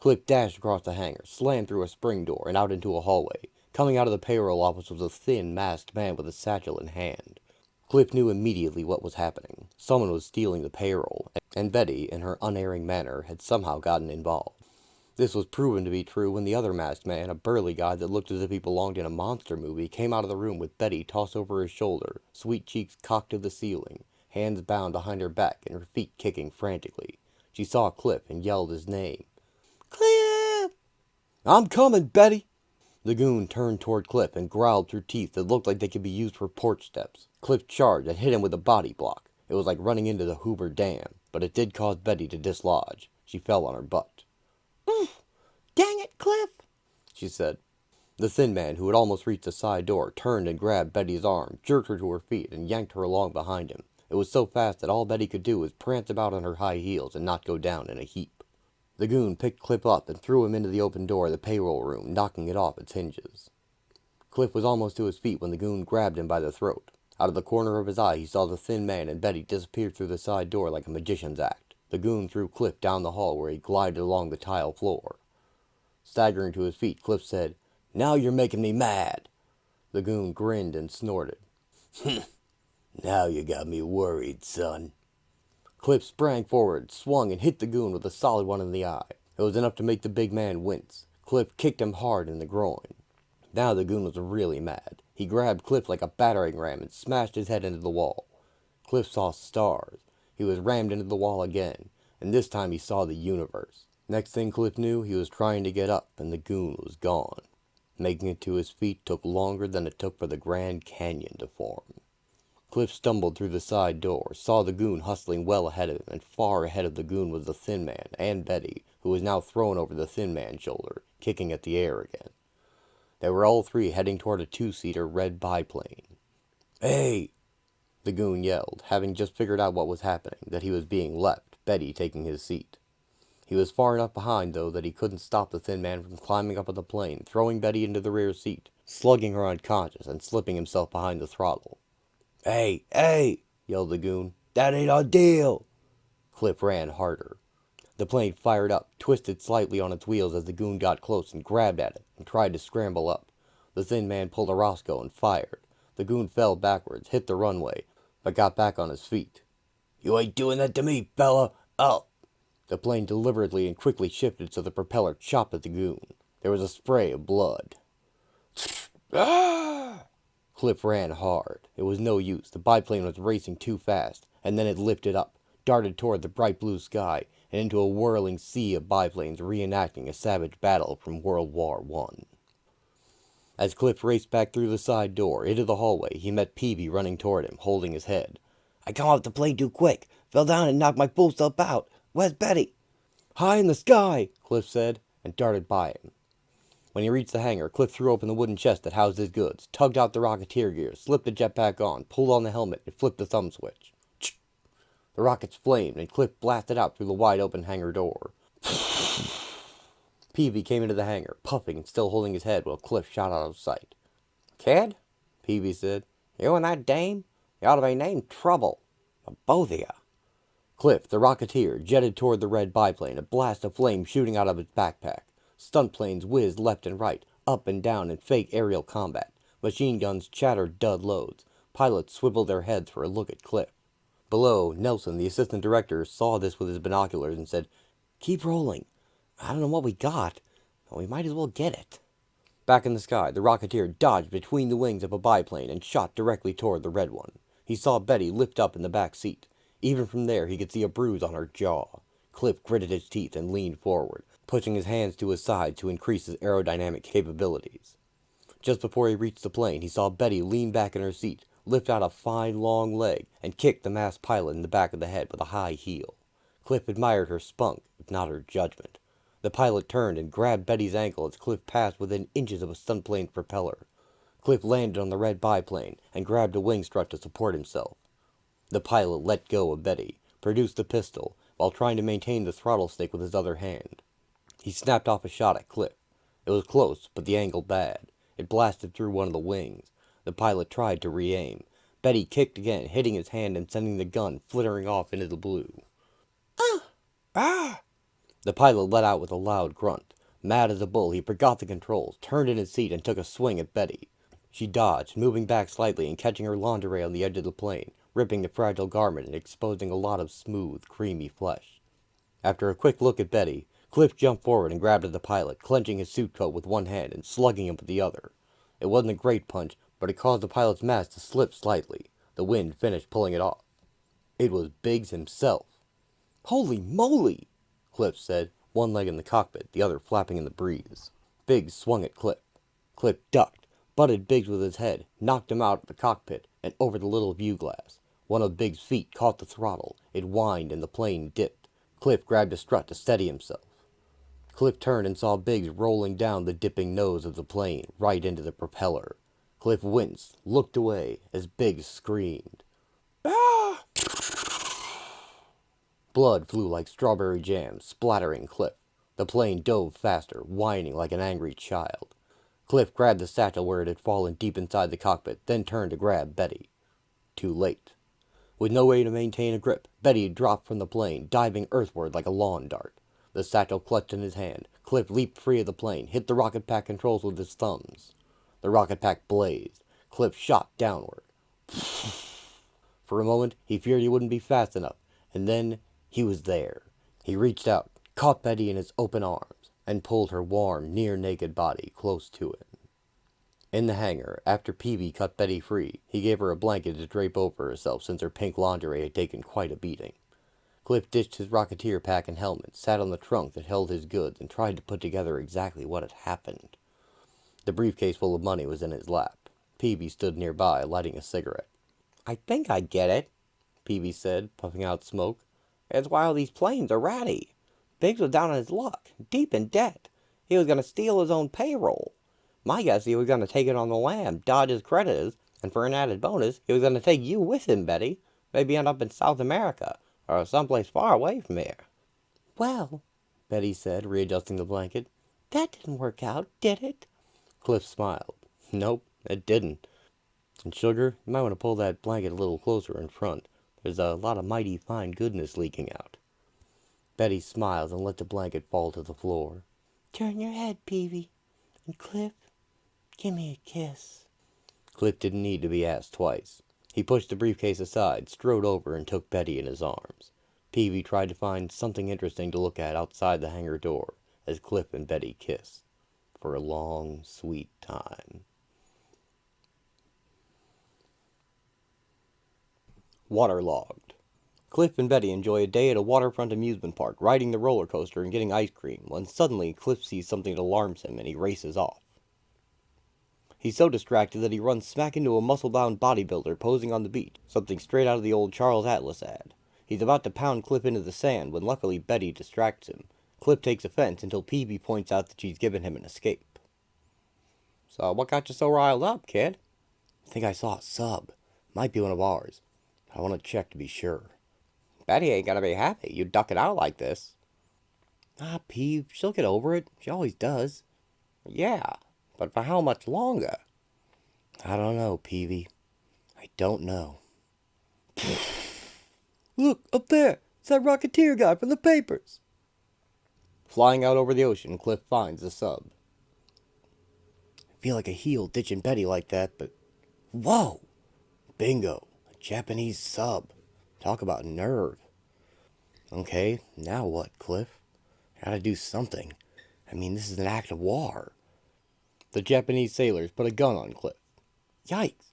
Cliff dashed across the hangar, slammed through a spring door, and out into a hallway. Coming out of the payroll office was a thin, masked man with a satchel in hand. Cliff knew immediately what was happening. Someone was stealing the payroll, and Betty, in her unerring manner, had somehow gotten involved. This was proven to be true when the other masked man, a burly guy that looked as if he belonged in a monster movie, came out of the room with Betty tossed over his shoulder, sweet cheeks cocked to the ceiling, hands bound behind her back, and her feet kicking frantically. She saw Cliff and yelled his name. "Cliff!" "I'm coming, Betty!" The goon turned toward Cliff and growled through teeth that looked like they could be used for porch steps. Cliff charged and hit him with a body block. It was like running into the Hoover Dam, but it did cause Betty to dislodge. She fell on her butt. "Oof! Dang it, Cliff!" she said. The thin man, who had almost reached the side door, turned and grabbed Betty's arm, jerked her to her feet, and yanked her along behind him. It was so fast that all Betty could do was prance about on her high heels and not go down in a heap. The goon picked Cliff up and threw him into the open door of the payroll room, knocking it off its hinges. Cliff was almost to his feet when the goon grabbed him by the throat. Out of the corner of his eye, he saw the thin man and Betty disappear through the side door like a magician's act. The goon threw Cliff down the hall where he glided along the tile floor. Staggering to his feet, Cliff said, "Now you're making me mad." The goon grinned and snorted. "Now you got me worried, son." Cliff sprang forward, swung, and hit the goon with a solid one in the eye. It was enough to make the big man wince. Cliff kicked him hard in the groin. Now the goon was really mad. He grabbed Cliff like a battering ram and smashed his head into the wall. Cliff saw stars. He was rammed into the wall again, and this time he saw the universe. Next thing Cliff knew, he was trying to get up, and the goon was gone. Making it to his feet took longer than it took for the Grand Canyon to form. Cliff stumbled through the side door, saw the goon hustling well ahead of him, and far ahead of the goon was the thin man, and Betty, who was now thrown over the thin man's shoulder, kicking at the air again. They were all three heading toward a two-seater red biplane. "Hey!" the goon yelled, having just figured out what was happening, that he was being left, Betty taking his seat. He was far enough behind, though, that he couldn't stop the thin man from climbing up on the plane, throwing Betty into the rear seat, slugging her unconscious, and slipping himself behind the throttle. "Hey, hey!" yelled the goon. "That ain't our deal!" Cliff ran harder. The plane fired up, twisted slightly on its wheels as the goon got close and grabbed at it and tried to scramble up. The thin man pulled a Roscoe and fired. The goon fell backwards, hit the runway, but got back on his feet. "You ain't doing that to me, fella! Oh!" The plane deliberately and quickly shifted so the propeller chopped at the goon. There was a spray of blood. "Ah!" Cliff ran hard. It was no use. The biplane was racing too fast, and then it lifted up, darted toward the bright blue sky, and into a whirling sea of biplanes reenacting a savage battle from World War I. As Cliff raced back through the side door, into the hallway, he met Peavy running toward him, holding his head. "I come off the plane too quick. Fell down and knocked my full self out. Where's Betty?" "High in the sky," Cliff said, and darted by him. When he reached the hangar, Cliff threw open the wooden chest that housed his goods, tugged out the Rocketeer gear, slipped the jetpack on, pulled on the helmet, and flipped the thumb switch. The rockets flamed, and Cliff blasted out through the wide-open hangar door. Peavy came into the hangar, puffing and still holding his head while Cliff shot out of sight. "Kid," Peavy said, "you and that dame, you ought to be named Trouble. Both of you." Cliff, the Rocketeer, jetted toward the red biplane, a blast of flame shooting out of its backpack. Stunt planes whizzed left and right, up and down in fake aerial combat. Machine guns chattered dud loads. Pilots swiveled their heads for a look at Cliff. Below, Nelson, the assistant director, saw this with his binoculars and said, "Keep rolling. I don't know what we got, but we might as well get it." Back in the sky, the Rocketeer dodged between the wings of a biplane and shot directly toward the red one. He saw Betty lift up in the back seat. Even from there, he could see a bruise on her jaw. Cliff gritted his teeth and leaned forward, pushing his hands to his side to increase his aerodynamic capabilities. Just before he reached the plane, he saw Betty lean back in her seat, lift out a fine long leg, and kick the masked pilot in the back of the head with a high heel. Cliff admired her spunk, if not her judgment. The pilot turned and grabbed Betty's ankle as Cliff passed within inches of a stunt plane's propeller. Cliff landed on the red biplane and grabbed a wing strut to support himself. The pilot let go of Betty, produced the pistol, while trying to maintain the throttle stick with his other hand. He snapped off a shot at Cliff. It was close, but the angle bad. It blasted through one of the wings. The pilot tried to re-aim. Betty kicked again, hitting his hand and sending the gun flittering off into the blue. "Ah! Ah!" The pilot let out with a loud grunt. Mad as a bull, he forgot the controls, turned in his seat, and took a swing at Betty. She dodged, moving back slightly and catching her lingerie on the edge of the plane, ripping the fragile garment and exposing a lot of smooth, creamy flesh. After a quick look at Betty, Cliff jumped forward and grabbed at the pilot, clenching his suit coat with one hand and slugging him with the other. It wasn't a great punch, but it caused the pilot's mask to slip slightly. The wind finished pulling it off. It was Biggs himself. "Holy moly!" Cliff said, one leg in the cockpit, the other flapping in the breeze. Biggs swung at Cliff. Cliff ducked, butted Biggs with his head, knocked him out of the cockpit and over the little view glass. One of Biggs' feet caught the throttle. It whined and the plane dipped. Cliff grabbed a strut to steady himself. Cliff turned and saw Biggs rolling down the dipping nose of the plane, right into the propeller. Cliff winced, looked away, as Biggs screamed. "Ah!" Blood flew like strawberry jam, splattering Cliff. The plane dove faster, whining like an angry child. Cliff grabbed the satchel where it had fallen deep inside the cockpit, then turned to grab Betty. Too late. With no way to maintain a grip, Betty dropped from the plane, diving earthward like a lawn dart. The satchel clutched in his hand. Cliff leaped free of the plane, hit the rocket pack controls with his thumbs. The rocket pack blazed. Cliff shot downward. For a moment, he feared he wouldn't be fast enough, and then he was there. He reached out, caught Betty in his open arms, and pulled her warm, near-naked body close to him. In the hangar, after Peavy cut Betty free, he gave her a blanket to drape over herself since her pink lingerie had taken quite a beating. Cliff ditched his Rocketeer pack and helmet, sat on the trunk that held his goods, and tried to put together exactly what had happened. The briefcase full of money was in his lap. Peavy stood nearby, lighting a cigarette. "I think I get it," Peavy said, puffing out smoke. "It's why all these planes are ratty. Biggs was down on his luck, deep in debt. He was going to steal his own payroll. My guess he was going to take it on the lam, dodge his creditors, and for an added bonus, he was going to take you with him, Betty. Maybe end up in South America, or someplace far away from here." "Well," Betty said, readjusting the blanket, "that didn't work out, did it?" Cliff smiled. "Nope, it didn't. And Sugar, you might want to pull that blanket a little closer in front. There's a lot of mighty fine goodness leaking out." Betty smiled and let the blanket fall to the floor. "Turn your head, Peavy. And Cliff, give me a kiss." Cliff didn't need to be asked twice. He pushed the briefcase aside, strode over, and took Betty in his arms. Peavy tried to find something interesting to look at outside the hangar door as Cliff and Betty kissed. For a long, sweet time. Waterlogged. Cliff and Betty enjoy a day at a waterfront amusement park, riding the roller coaster and getting ice cream, when suddenly Cliff sees something that alarms him and he races off. He's so distracted that he runs smack into a muscle-bound bodybuilder posing on the beach, something straight out of the old Charles Atlas ad. He's about to pound Cliff into the sand when luckily Betty distracts him. Cliff takes offense until Peavy points out that she's given him an escape. "So what got you so riled up, kid?" "I think I saw a sub. Might be one of ours. I want to check to be sure." "Betty ain't gonna be happy you duck it out like this." "Ah, Peave, she'll get over it. She always does." "Yeah, but for how much longer?" "I don't know, Peavy. I don't know." "Look, up there! It's that Rocketeer guy from the papers. Flying out over the ocean, Cliff finds the sub. I feel like a heel ditching Betty like that, but... Whoa! Bingo! A Japanese sub. Talk about nerve. Okay, now what, Cliff? Gotta do something. I mean, this is an act of war. The Japanese sailors put a gun on Cliff. Yikes!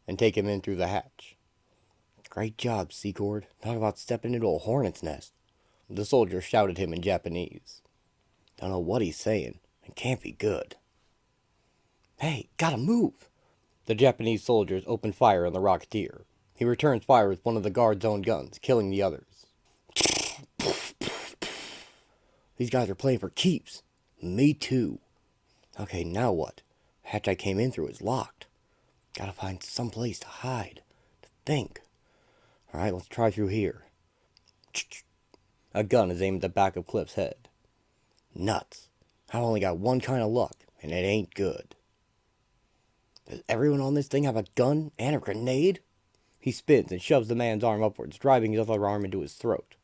And take him in through the hatch. Great job, Secord. Talk about stepping into a hornet's nest. The soldier shouted him in Japanese. Don't know what he's saying. It can't be good. Hey, gotta move! The Japanese soldiers open fire on the Rocketeer. He returns fire with one of the guard's own guns, killing the others. These guys are playing for keeps. Me too. Okay, now what? The hatch I came in through is locked. Gotta find some place to hide. To think. Alright, let's try through here. A gun is aimed at the back of Cliff's head. Nuts. I've only got one kind of luck, and it ain't good. Does everyone on this thing have a gun and a grenade? He spins and shoves the man's arm upwards, driving his other arm into his throat.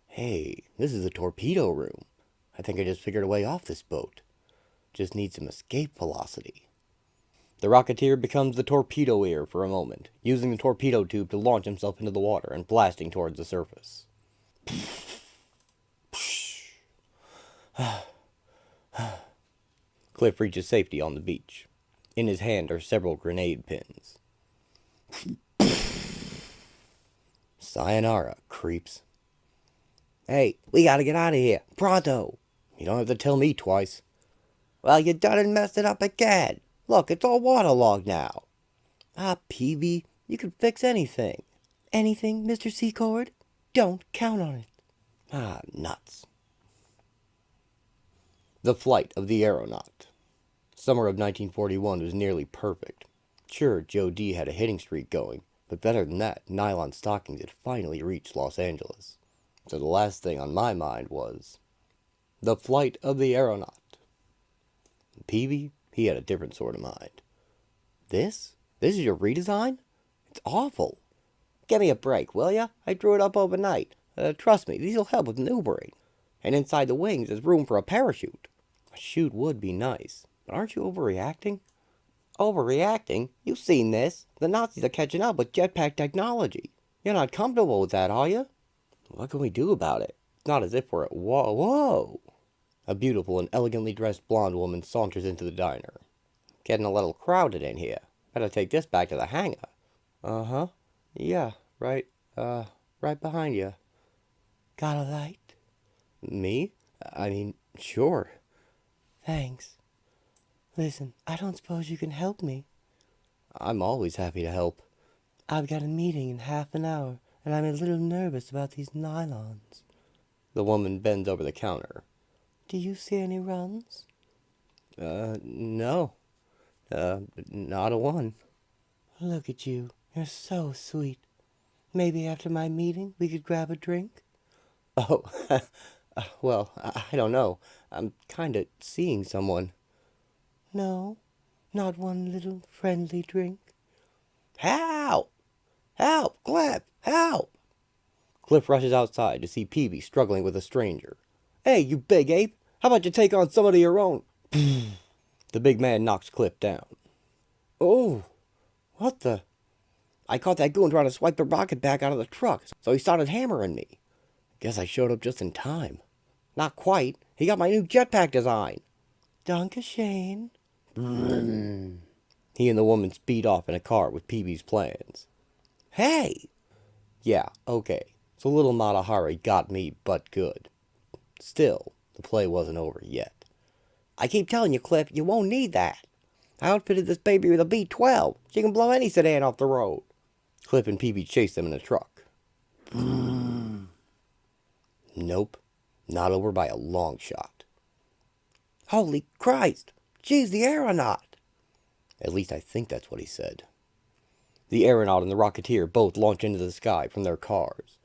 Hey, this is the torpedo room. I think I just figured a way off this boat. Just need some escape velocity. The Rocketeer becomes the torpedo ear for a moment, using the torpedo tube to launch himself into the water and blasting towards the surface. Cliff reaches safety on the beach. In his hand are several grenade pins. Sayonara, creeps. Hey, we gotta get out of here. Pronto! You don't have to tell me twice. Well, you done and messed it up again. Look, it's all waterlogged now. Ah, Peavy, you can fix anything. Anything, Mr. Secord? Don't count on it. Ah, nuts. The flight of the Aeronaut. Summer of 1941 was nearly perfect. Sure, Joe D had a hitting streak going, but better than that, nylon stockings had finally reached Los Angeles. So the last thing on my mind was the flight of the Aeronaut. Peavy, he had a different sort of mind. This? This is your redesign? It's awful. Give me a break, will ya? I drew it up overnight. Trust me, these'll help with maneuvering. And inside the wings there's room for a parachute. A chute would be nice, but aren't you overreacting? Overreacting? You've seen this. The Nazis are catching up with jetpack technology. You're not comfortable with that, are you? What can we do about it? It's not as if we're at whoa. A beautiful and elegantly dressed blonde woman saunters into the diner. Getting a little crowded in here. Better take this back to the hangar. Uh-huh. Yeah, right behind you. Got a light? Me? I mean, sure. Thanks. Listen, I don't suppose you can help me. I'm always happy to help. I've got a meeting in half an hour, and I'm a little nervous about these nylons. The woman bends over the counter. Do you see any runs? No. Not a one. Look at you. You're so sweet. Maybe after my meeting we could grab a drink? Oh, well, I don't know. I'm kinda seeing someone. No? Not one little friendly drink? Help! Help! Cliff! Help! Cliff rushes outside to see Peavy struggling with a stranger. Hey, you big ape! How about you take on somebody of your own? The big man knocks Cliff down. Oh! What the? I caught that goon trying to swipe the rocket back out of the truck, so he started hammering me. Guess I showed up just in time. Not quite. He got my new jetpack design. Dankeschön. He and the woman speed off in a car with Peavy's plans. Hey! Yeah, okay. So little Mata Hari got me, but good. Still, the play wasn't over yet. I keep telling you, Cliff, you won't need that. I outfitted this baby with a B-12. She can blow any sedan off the road. Cliff and Peavy chased them in a truck. Nope. Not over by a long shot. Holy Christ! She's the Aeronaut! At least I think that's what he said. The Aeronaut and the Rocketeer both launch into the sky from their cars.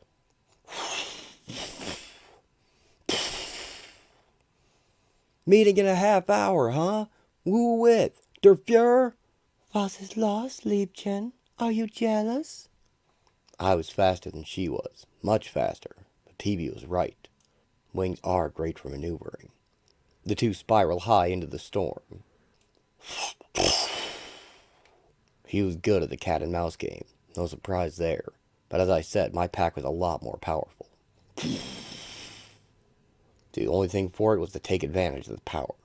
Meeting in a half hour, huh? Woo with? Der Fuhrer? Was ist los, Liebchen? Are you jealous? I was faster than she was, much faster, but Peavy was right. Wings are great for maneuvering. The two spiral high into the storm. He was good at the cat and mouse game, no surprise there, but as I said, my pack was a lot more powerful. The only thing for it was to take advantage of the power.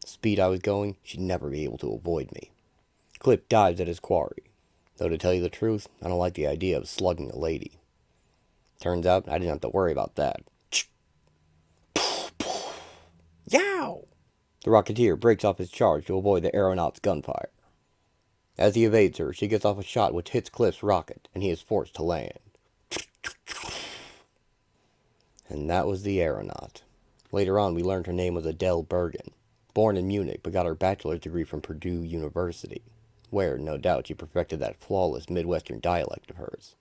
The speed I was going, she'd never be able to avoid me. Clip dives at his quarry, though to tell you the truth, I don't like the idea of slugging a lady. Turns out I didn't have to worry about that. Yow! The Rocketeer breaks off his charge to avoid the Aeronaut's gunfire. As he evades her, she gets off a shot which hits Cliff's rocket, and he is forced to land. And that was the Aeronaut. Later on, we learned her name was Adele Bergen, born in Munich but got her bachelor's degree from Purdue University, where, no doubt, she perfected that flawless Midwestern dialect of hers.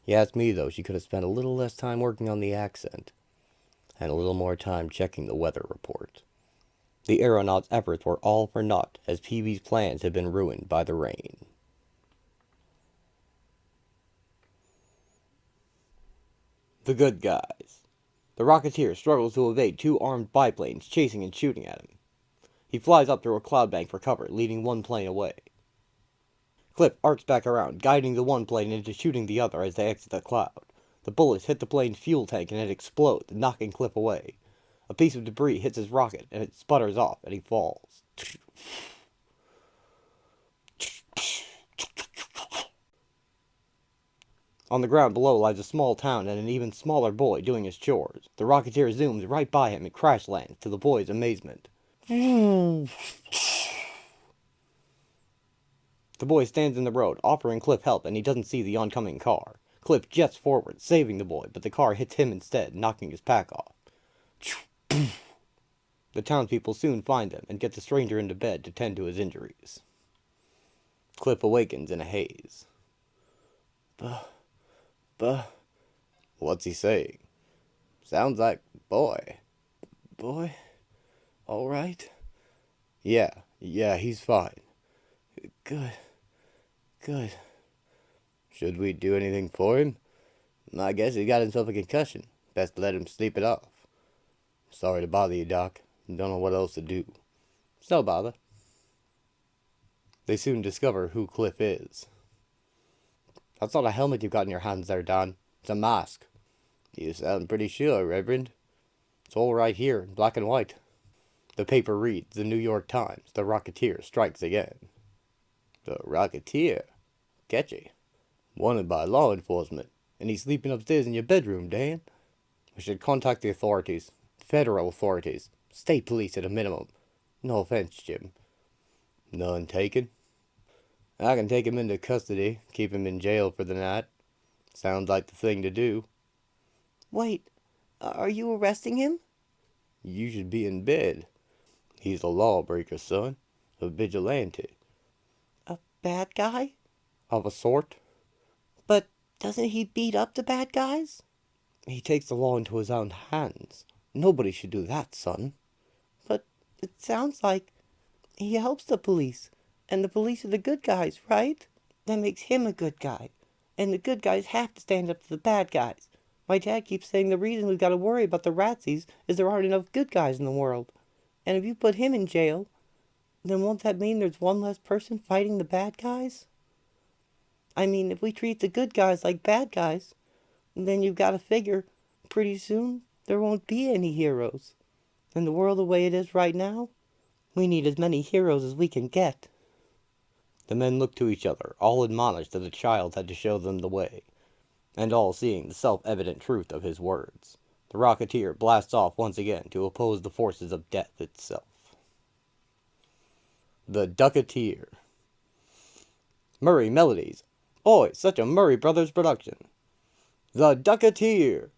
You ask me, though, she could have spent a little less time working on the accent, and a little more time checking the weather report. The Aeronaut's efforts were all for naught, as Peavy's plans had been ruined by the rain. The good guys. The Rocketeer struggles to evade two armed biplanes chasing and shooting at him. He flies up through a cloud bank for cover, leading one plane away. Clip arcs back around, guiding the one plane into shooting the other as they exit the cloud. The bullets hit the plane's fuel tank and it explodes, knocking Clip away. A piece of debris hits his rocket and it sputters off and he falls. On the ground below lies a small town and an even smaller boy doing his chores. The Rocketeer zooms right by him and crash lands, to the boy's amazement. The boy stands in the road, offering Cliff help, and he doesn't see the oncoming car. Cliff jets forward, saving the boy, but the car hits him instead, knocking his pack off. The townspeople soon find him and get the stranger into bed to tend to his injuries. Cliff awakens in a haze. What's he saying? Sounds like boy. Boy? All right? Yeah, he's fine. Good. Should we do anything for him? I guess he got himself a concussion. Best let him sleep it off. Sorry to bother you, Doc. Don't know what else to do. It's no bother. They soon discover who Cliff is. That's not a helmet you've got in your hands there, Don. It's a mask. You sound pretty sure, Reverend. It's all right here in black and white. The paper reads, the New York Times, the Rocketeer strikes again. The Rocketeer? Catchy. Wanted by law enforcement, and he's sleeping upstairs in your bedroom, Dan. We should contact the authorities. Federal authorities. State police at a minimum. No offense, Jim. None taken? I can take him into custody, keep him in jail for the night. Sounds like the thing to do. Wait, are you arresting him? You should be in bed. He's a lawbreaker, son. A vigilante. A bad guy? Of a sort. But doesn't he beat up the bad guys? He takes the law into his own hands. Nobody should do that, son. But it sounds like he helps the police. And the police are the good guys, right? That makes him a good guy. And the good guys have to stand up to the bad guys. My dad keeps saying the reason we've got to worry about the ratsies is there aren't enough good guys in the world. And if you put him in jail, then won't that mean there's one less person fighting the bad guys? I mean, if we treat the good guys like bad guys, then you've got to figure pretty soon there won't be any heroes. In the world the way it is right now, we need as many heroes as we can get. The men looked to each other, all admonished that the child had to show them the way, and all seeing the self-evident truth of his words. The Rocketeer blasts off once again to oppose the forces of death itself. The Ducketeer. Murray Melodies. Oi, such a Murray Brothers production. The Ducketeer.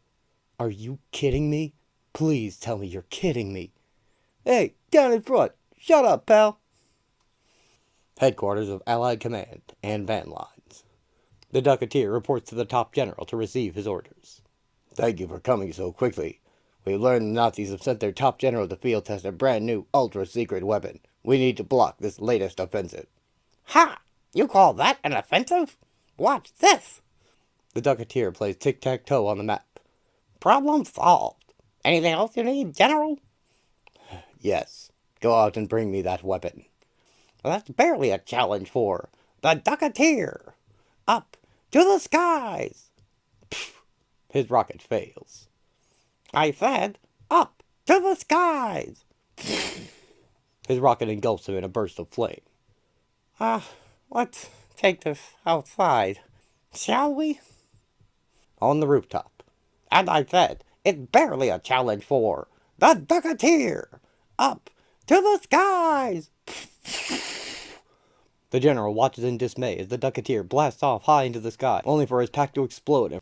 Are you kidding me? Please tell me you're kidding me. Hey, down in front. Shut up, pal. Headquarters of Allied Command and van lines. The Ducketeer reports to the top general to receive his orders. Thank you for coming so quickly. We learned the Nazis have sent their top general to field test a brand new ultra-secret weapon. We need to block this latest offensive. Ha! You call that an offensive? Watch this! The Ducketeer plays tic-tac-toe on the map. Problem solved. Anything else you need, General? Yes. Go out and bring me that weapon. Well, that's barely a challenge for the Ducketeer. Up to the skies. His rocket fails. I said, up to the skies. His rocket engulfs him in a burst of flame. Let's take this outside, shall we? On the rooftop. And I said, it's barely a challenge for the Ducketeer. Up to the skies. The General watches in dismay as the Ducketeer blasts off high into the sky, only for his pack to explode and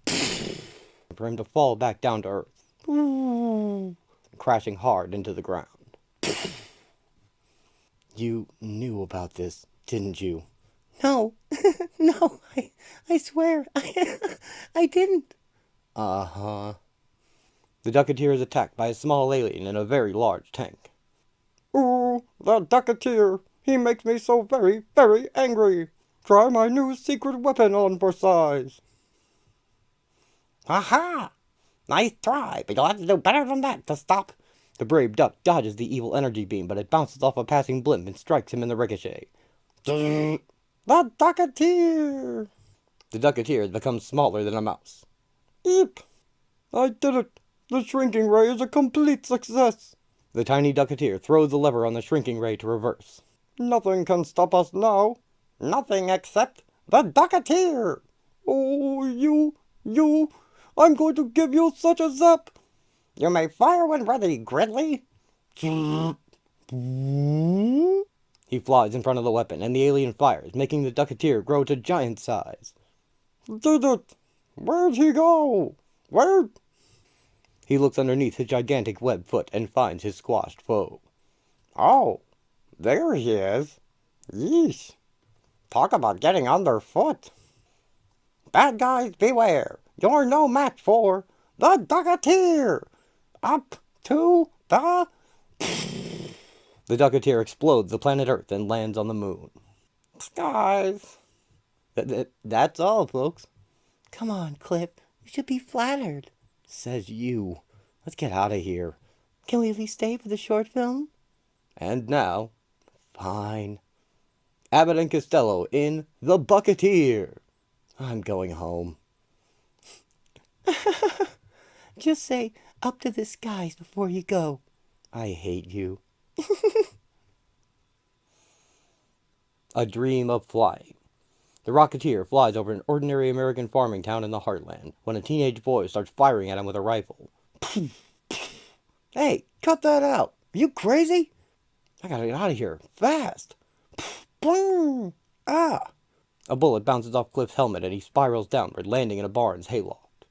for him to fall back down to Earth, crashing hard into the ground. You knew about this, didn't you? No, no, I swear, I didn't. Uh-huh. The Ducketeer is attacked by a small alien in a very large tank. Ooh, the Ducketeer! He makes me so very, very angry! Try my new secret weapon on for size! Aha! Nice try, but you'll have to do better than that to stop. The brave duck dodges the evil energy beam, but it bounces off a passing blimp and strikes him in the ricochet. The Ducketeer! The Ducketeer has become smaller than a mouse. Eep! I did it! The shrinking ray is a complete success! The tiny Ducketeer throws the lever on the shrinking ray to reverse. Nothing can stop us now. Nothing except the Ducketeer! Oh, you... I'm going to give you such a zap! You may fire when ready, Gridley! He flies in front of the weapon, and the alien fires, making the Ducketeer grow to giant size. Did it! Where'd he go? Where? He looks underneath his gigantic web foot and finds his squashed foe. Oh, there he is. Yeesh. Talk about getting underfoot. Bad guys, beware. You're no match for the Ducketeer. Up to the... The Ducketeer explodes the planet Earth and lands on the moon. Skies. That's all, folks. Come on, Clip. You should be flattered. Says you. Let's get out of here. Can we at least stay for the short film? And now, fine. Abbott and Costello in The Bucketeer. I'm going home. Just say, up to the skies before you go. I hate you. A Dream of Flying. The Rocketeer flies over an ordinary American farming town in the heartland when a teenage boy starts firing at him with a rifle. Hey, cut that out! Are you crazy? I gotta get out of here, fast! Boom! Ah! A bullet bounces off Cliff's helmet and he spirals downward, landing in a barn's hayloft.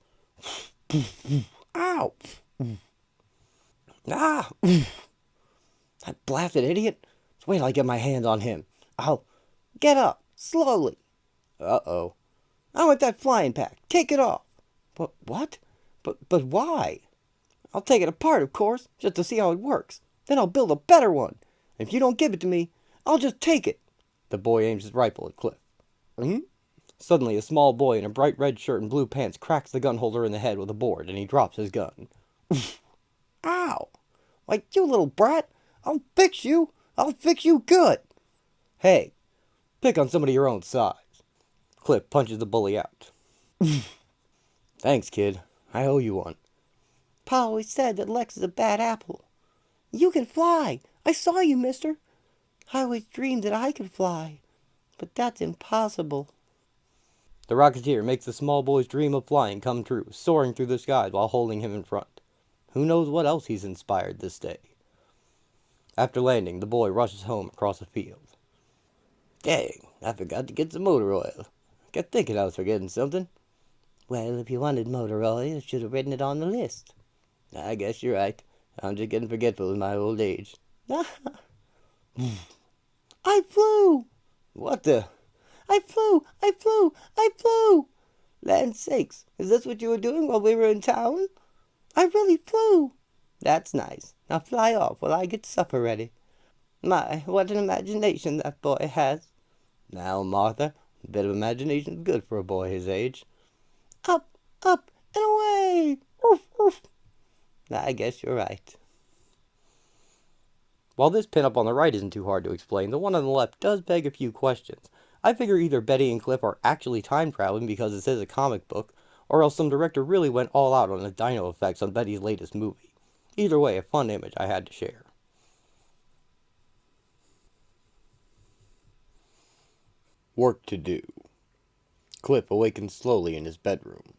Ow! Ah! That blasted idiot! Just wait till I get my hands on him. I'll... Get up! Slowly! Uh-oh. I want that flying pack. Take it off. But what? But why? I'll take it apart, of course, just to see how it works. Then I'll build a better one. And if you don't give it to me, I'll just take it. The boy aims his rifle at Cliff. Suddenly, a small boy in a bright red shirt and blue pants cracks the gun holder in the head with a board, and he drops his gun. Ow! Like, you little brat! I'll fix you! I'll fix you good! Hey, pick on somebody your own size. Cliff punches the bully out. Thanks, kid. I owe you one. Pa always said that Lex is a bad apple. You can fly! I saw you, mister! I always dreamed that I could fly. But that's impossible. The Rocketeer makes the small boy's dream of flying come true, soaring through the skies while holding him in front. Who knows what else he's inspired this day? After landing, the boy rushes home across a field. Dang, I forgot to get some motor oil. I kept thinking I was forgetting something. Well, if you wanted motor oil, you should have written it on the list. I guess you're right. I'm just getting forgetful in my old age. I flew! What the? I flew! Land sakes, is this what you were doing while we were in town? I really flew! That's nice. Now fly off while I get supper ready. My, what an imagination that boy has. Now, Martha, a bit of imagination's good for a boy his age. Up, up, and away! Oof, oof. I guess you're right. While this pinup on the right isn't too hard to explain, the one on the left does beg a few questions. I figure either Betty and Cliff are actually time traveling because this is a comic book, or else some director really went all out on the dino effects on Betty's latest movie. Either way, a fun image I had to share. Work to do. Cliff awakens slowly in his bedroom.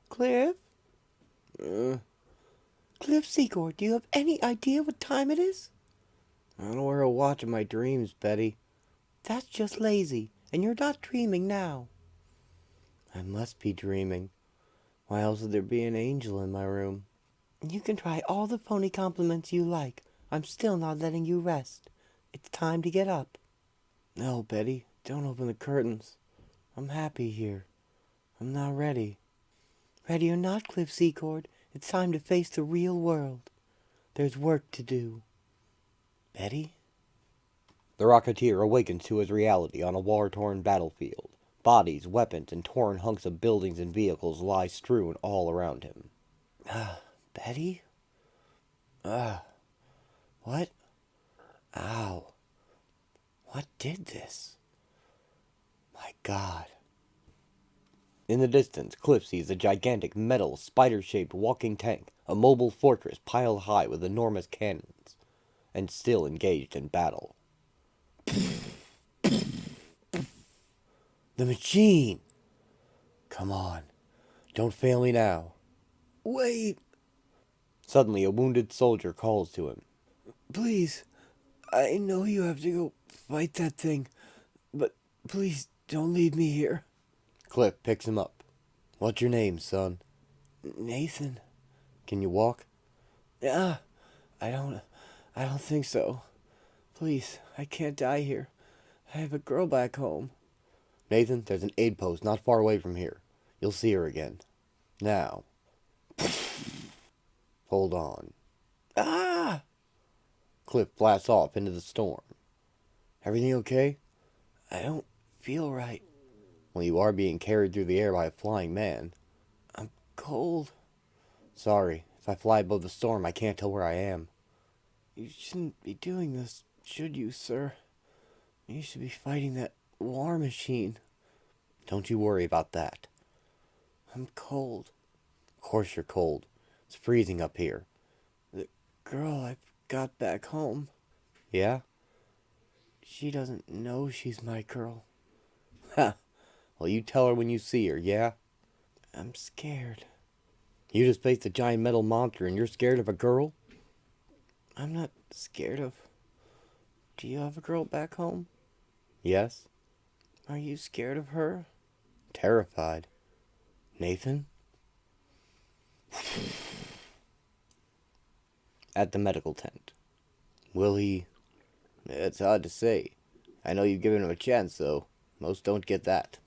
Cliff? Cliff Secord, do you have any idea what time it is? I don't wear a watch in my dreams, Betty. That's just lazy, and you're not dreaming now. I must be dreaming. Why else would there be an angel in my room? You can try all the phony compliments you like. I'm still not letting you rest. It's time to get up. No, Betty, don't open the curtains. I'm happy here. I'm not ready. Ready or not, Cliff Secord, it's time to face the real world. There's work to do. Betty? The Rocketeer awakens to his reality on a war-torn battlefield. Bodies, weapons, and torn hunks of buildings and vehicles lie strewn all around him. Betty? What? Ow. What did this? My God. In the distance, Cliff sees a gigantic metal, spider-shaped walking tank, a mobile fortress piled high with enormous cannons, and still engaged in battle. The machine! Come on. Don't fail me now. Wait! Suddenly, a wounded soldier calls to him. Please, I know you have to go fight that thing, but please don't leave me here. Cliff picks him up. What's your name, son? Nathan. Can you walk? I don't think so. Please, I can't die here. I have a girl back home. Nathan, there's an aid post not far away from here. You'll see her again. Now. Hold on. Ah! Cliff blasts off into the storm. Everything okay? I don't feel right. Well, you are being carried through the air by a flying man. I'm cold. Sorry, if I fly above the storm, I can't tell where I am. You shouldn't be doing this, should you, sir? You should be fighting that war machine. Don't you worry about that. I'm cold. Of course you're cold. It's freezing up here. The girl I've got back home, Yeah? she doesn't know she's my girl. Ha! Well, you tell her when you see her, yeah? I'm scared. You just faced a giant metal monster and you're scared of a girl? I'm not scared of... Do you have a girl back home? Yes. Are you scared of her? Terrified. Nathan? At the medical tent. Will he? It's hard to say. I know you've given him a chance, though. Most don't get that.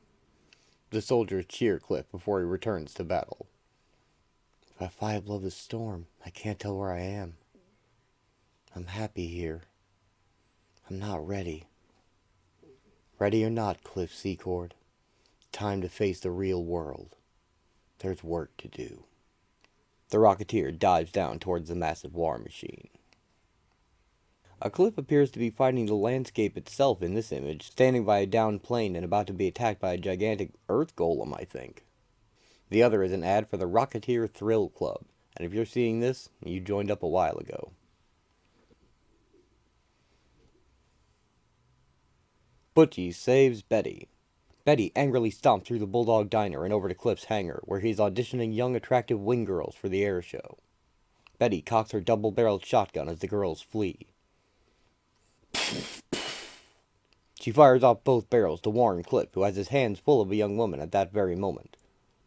The soldiers cheer Cliff before he returns to battle. If I fly above the storm, I can't tell where I am. I'm happy here. I'm not ready. Ready or not, Cliff Secord, time to face the real world. There's work to do. The Rocketeer dives down towards the massive war machine. A Cliff appears to be fighting the landscape itself in this image, standing by a downed plane and about to be attacked by a gigantic earth golem, I think. The other is an ad for the Rocketeer Thrill Club, and if you're seeing this, you joined up a while ago. Butchy saves Betty. Betty angrily stomps through the Bulldog Diner and over to Cliff's hangar, where he's auditioning young attractive wing girls for the air show. Betty cocks her double-barreled shotgun as the girls flee. She fires off both barrels to warn Cliff, who has his hands full of a young woman at that very moment.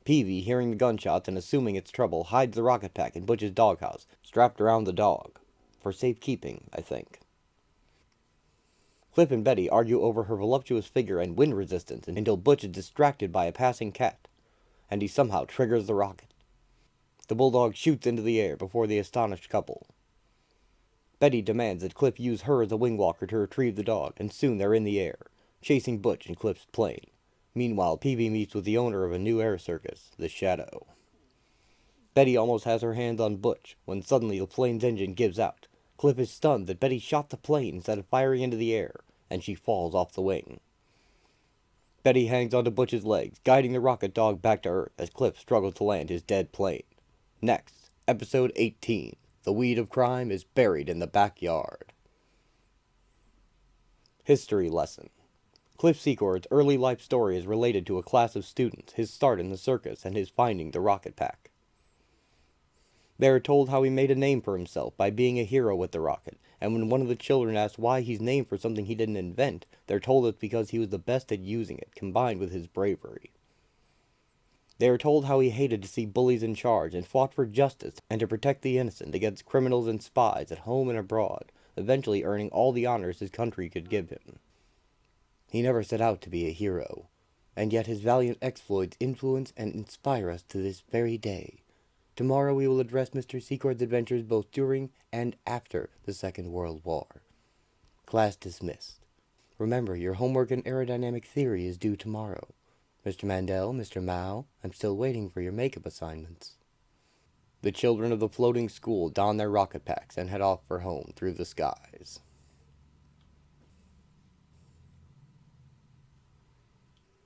Peavy, hearing the gunshots and assuming it's trouble, hides the rocket pack in Butch's doghouse, strapped around the dog. For safekeeping, I think. Cliff and Betty argue over her voluptuous figure and wind resistance until Butch is distracted by a passing cat, and he somehow triggers the rocket. The bulldog shoots into the air before the astonished couple. Betty demands that Cliff use her as a wing walker to retrieve the dog, and soon they're in the air, chasing Butch and Cliff's plane. Meanwhile, Peavy meets with the owner of a new air circus, the Shadow. Betty almost has her hands on Butch, when suddenly the plane's engine gives out. Cliff is stunned that Betty shot the plane instead of firing into the air, and she falls off the wing. Betty hangs onto Butch's legs, guiding the rocket dog back to Earth as Cliff struggles to land his dead plane. Next, episode 18. The weed of crime is buried in the backyard. History lesson. Cliff Secord's early life story is related to a class of students, his start in the circus, and his finding the rocket pack. They are told how he made a name for himself by being a hero with the rocket, and when one of the children asks why he's named for something he didn't invent, they're told it's because he was the best at using it, combined with his bravery. They are told how he hated to see bullies in charge and fought for justice and to protect the innocent against criminals and spies at home and abroad, eventually earning all the honors his country could give him. He never set out to be a hero, and yet his valiant exploits influence and inspire us to this very day. Tomorrow we will address Mr. Secord's adventures both during and after the Second World War. Class dismissed. Remember, your homework in aerodynamic theory is due tomorrow. Mr. Mandel, Mr. Mao, I'm still waiting for your makeup assignments. The children of the floating school don their rocket packs and head off for home through the skies.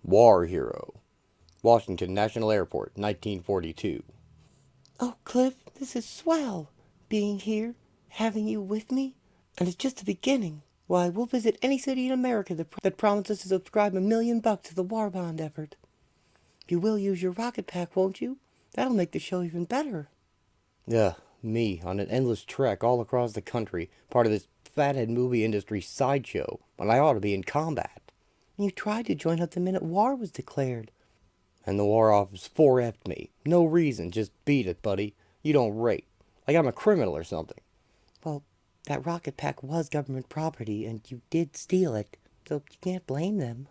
War Hero. Washington National Airport, 1942. Oh, Cliff, this is swell. Being here, having you with me. And it's just the beginning. Why, we'll visit any city in America that promises to subscribe $1 million to the war bond effort. You will use your rocket pack, won't you? That'll make the show even better. Me, on an endless trek all across the country, part of this fathead movie industry sideshow, when I ought to be in combat. You tried to join up the minute war was declared. And the War Office 4F'd me. No reason, just beat it, buddy. You don't rate. Like I'm a criminal or something. Well, that rocket pack was government property, and you did steal it, so you can't blame them.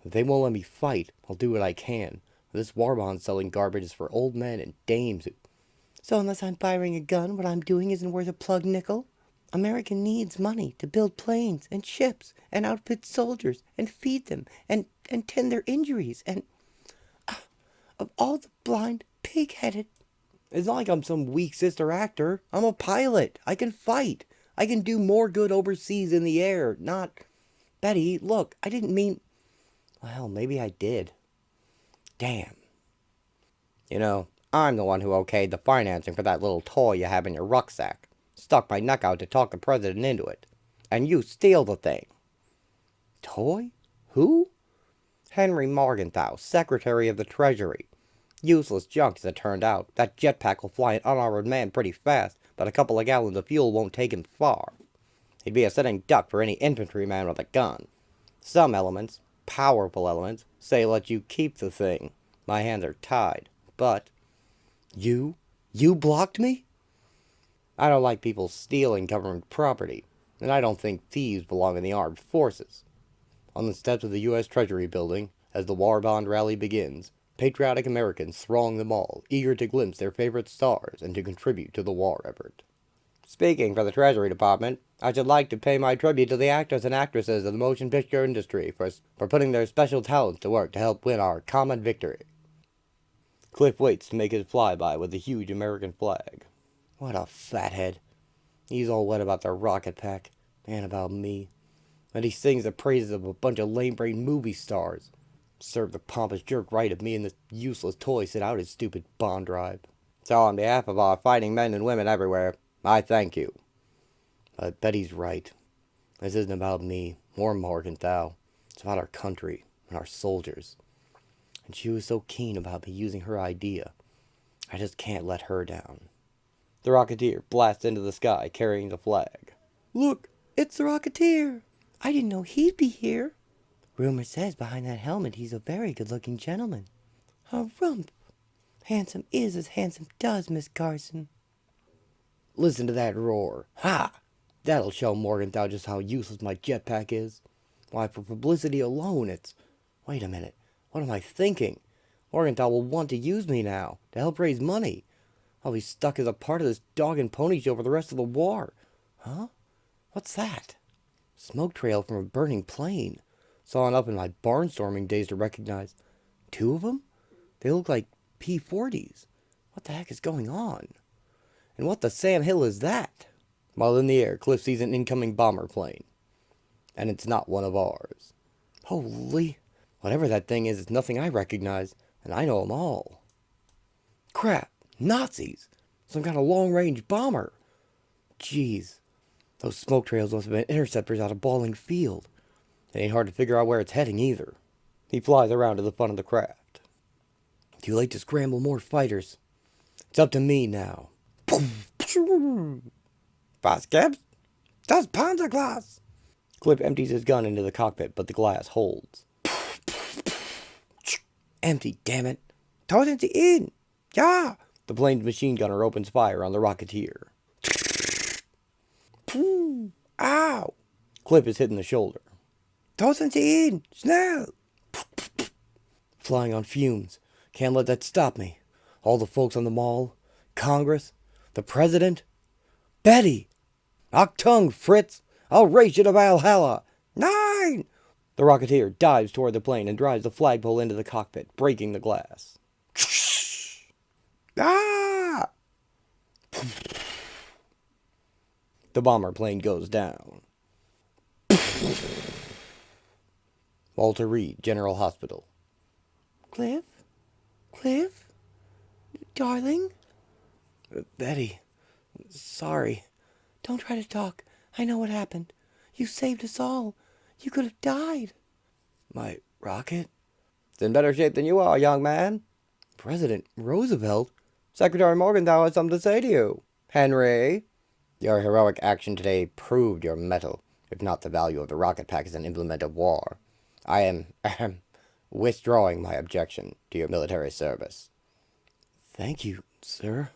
If they won't let me fight, I'll do what I can. This war bond selling garbage is for old men and dames who... So unless I'm firing a gun, what I'm doing isn't worth a plug nickel? America needs money to build planes and ships and outfit soldiers and feed them and tend their injuries and... of all the blind, pig-headed... It's not like I'm some weak sister actor. I'm a pilot. I can fight. I can do more good overseas in the air, not... Betty, look, I didn't mean... Well, maybe I did. Damn. You know, I'm the one who okayed the financing for that little toy you have in your rucksack. Stuck my neck out to talk the president into it. And you steal the thing. Toy? Who? Henry Morgenthau, Secretary of the Treasury. Useless junk, as it turned out. That jetpack will fly an unarmored man pretty fast, but a couple of gallons of fuel won't take him far. He'd be a sitting duck for any infantryman with a gun. Some elements, powerful elements, say let you keep the thing. My hands are tied, but... You blocked me? I don't like people stealing government property, and I don't think thieves belong in the armed forces. On the steps of the U.S. Treasury building, as the war bond rally begins, patriotic Americans throng the mall, eager to glimpse their favorite stars and to contribute to the war effort. Speaking for the Treasury Department, I should like to pay my tribute to the actors and actresses of the motion picture industry for putting their special talents to work to help win our common victory. Cliff waits to make his flyby with the huge American flag. What a fathead. He's all wet about the rocket pack, and about me. And he sings the praises of a bunch of lame-brained movie stars. Serve the pompous jerk right of me and this useless toy sit out his stupid bond drive. So on behalf of our fighting men and women everywhere, I thank you. I bet he's right. This isn't about me, or Morgenthau. It's about our country and our soldiers. And she was so keen about me using her idea. I just can't let her down. The Rocketeer blasts into the sky carrying the flag. Look, it's the Rocketeer. I didn't know he'd be here. Rumor says behind that helmet he's a very good-looking gentleman. A rump. Handsome is as handsome does, Miss Carson. Listen to that roar. Ha! That'll show Morgenthau just how useless my jetpack is. Why, for publicity alone, it's... Wait a minute. What am I thinking? Morgenthau will want to use me now, to help raise money. I'll be stuck as a part of this dog and pony show for the rest of the war. Huh? What's that? Smoke trail from a burning plane. Saw enough in my barnstorming days to recognize 2 of them? They look like P-40s. What the heck is going on? And what the Sam Hill is that? While in the air, Cliff sees an incoming bomber plane. And it's not one of ours. Holy, whatever that thing is, it's nothing I recognize, and I know them all. Crap, Nazis! Some kind of long-range bomber! Jeez, those smoke trails must have been interceptors out of Bawling Field. It ain't hard to figure out where it's heading either. He flies around to the front of the craft. Too late to scramble more fighters. It's up to me now. Was gibt's? Das Panzerglas! Cliff empties his gun into the cockpit, but the glass holds. Empty, damn it. Tausend Sie in! Ja! The plane's machine gunner opens fire on the Rocketeer. Ow! Cliff is hit in the shoulder. Tausend Sie in! Schnell! Flying on fumes. Can't let that stop me. All the folks on the mall, Congress, the President, Betty! Achtung, Fritz! I'll race you to Valhalla! Nine! The Rocketeer dives toward the plane and drives the flagpole into the cockpit, breaking the glass. Ah! The bomber plane goes down. Walter Reed, General Hospital. Cliff? Cliff? Darling? Betty, sorry. Don't try to talk. I know what happened. You saved us all. You could have died. My rocket? It's in better shape than you are, young man. President Roosevelt? Secretary Morgenthau has something to say to you. Henry? Your heroic action today proved your mettle, if not the value of the rocket pack as an implement of war. I am withdrawing my objection to your military service. Thank you, sir.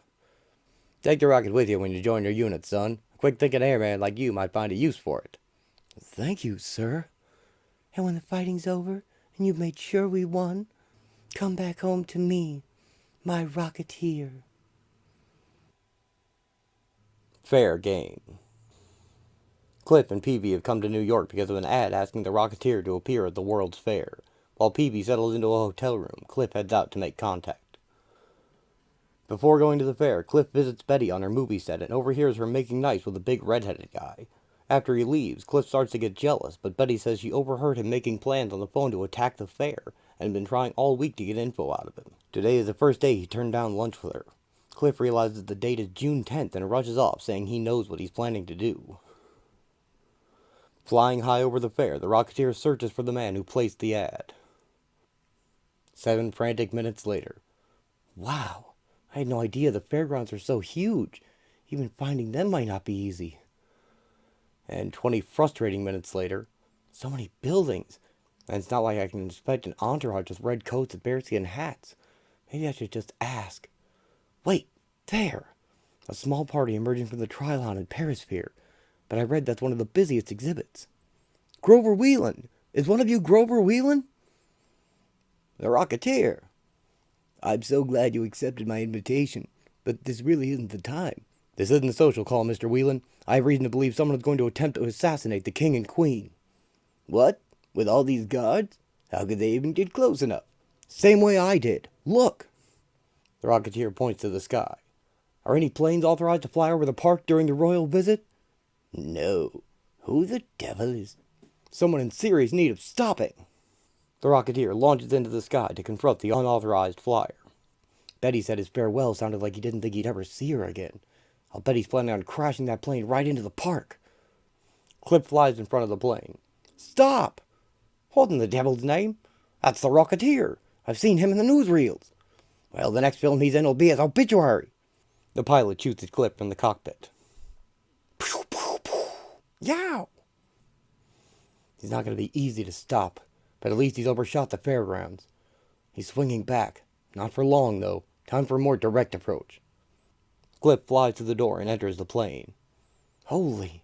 Take the rocket with you when you join your unit, son. A quick-thinking airman like you might find a use for it. Thank you, sir. And when the fighting's over and you've made sure we won, come back home to me, my Rocketeer. Fair game. Cliff and Peavy have come to New York because of an ad asking the Rocketeer to appear at the World's Fair. While Peavy settles into a hotel room, Cliff heads out to make contact. Before going to the fair, Cliff visits Betty on her movie set and overhears her making nice with a big red-headed guy. After he leaves, Cliff starts to get jealous, but Betty says she overheard him making plans on the phone to attack the fair, and had been trying all week to get info out of him. Today is the first day he turned down lunch with her. Cliff realizes the date is June 10th and rushes off, saying he knows what he's planning to do. Flying high over the fair, the Rocketeer searches for the man who placed the ad. 7 frantic minutes later. Wow, I had no idea the fairgrounds are so huge. Even finding them might not be easy. And 20 frustrating minutes later, so many buildings. And it's not like I can expect an entourage with red coats and bearskin hats. Maybe I should just ask. Wait, there! A small party emerging from the Trilon in Perisphere. But I read that's one of the busiest exhibits. Grover Whelan! Is one of you Grover Whelan? The Rocketeer. I'm so glad you accepted my invitation, but this really isn't the time. This isn't a social call, Mr. Whelan. I have reason to believe someone is going to attempt to assassinate the king and queen. What? With all these guards? How could they even get close enough? Same way I did. Look! The Rocketeer points to the sky. Are any planes authorized to fly over the park during the royal visit? No. Who the devil is someone in serious need of stopping? The Rocketeer launches into the sky to confront the unauthorized flyer. Betty said his farewell sounded like he didn't think he'd ever see her again. I'll bet he's planning on crashing that plane right into the park. Cliff flies in front of the plane. Stop! What in the devil's name? That's the Rocketeer. I've seen him in the newsreels. Well, the next film he's in will be his obituary. The pilot shoots at Cliff from the cockpit. Pew, pew, pew. Yow! He's not going to be easy to stop, but at least he's overshot the fairgrounds. He's swinging back. Not for long, though. Time for a more direct approach. Cliff flies to the door and enters the plane. Holy!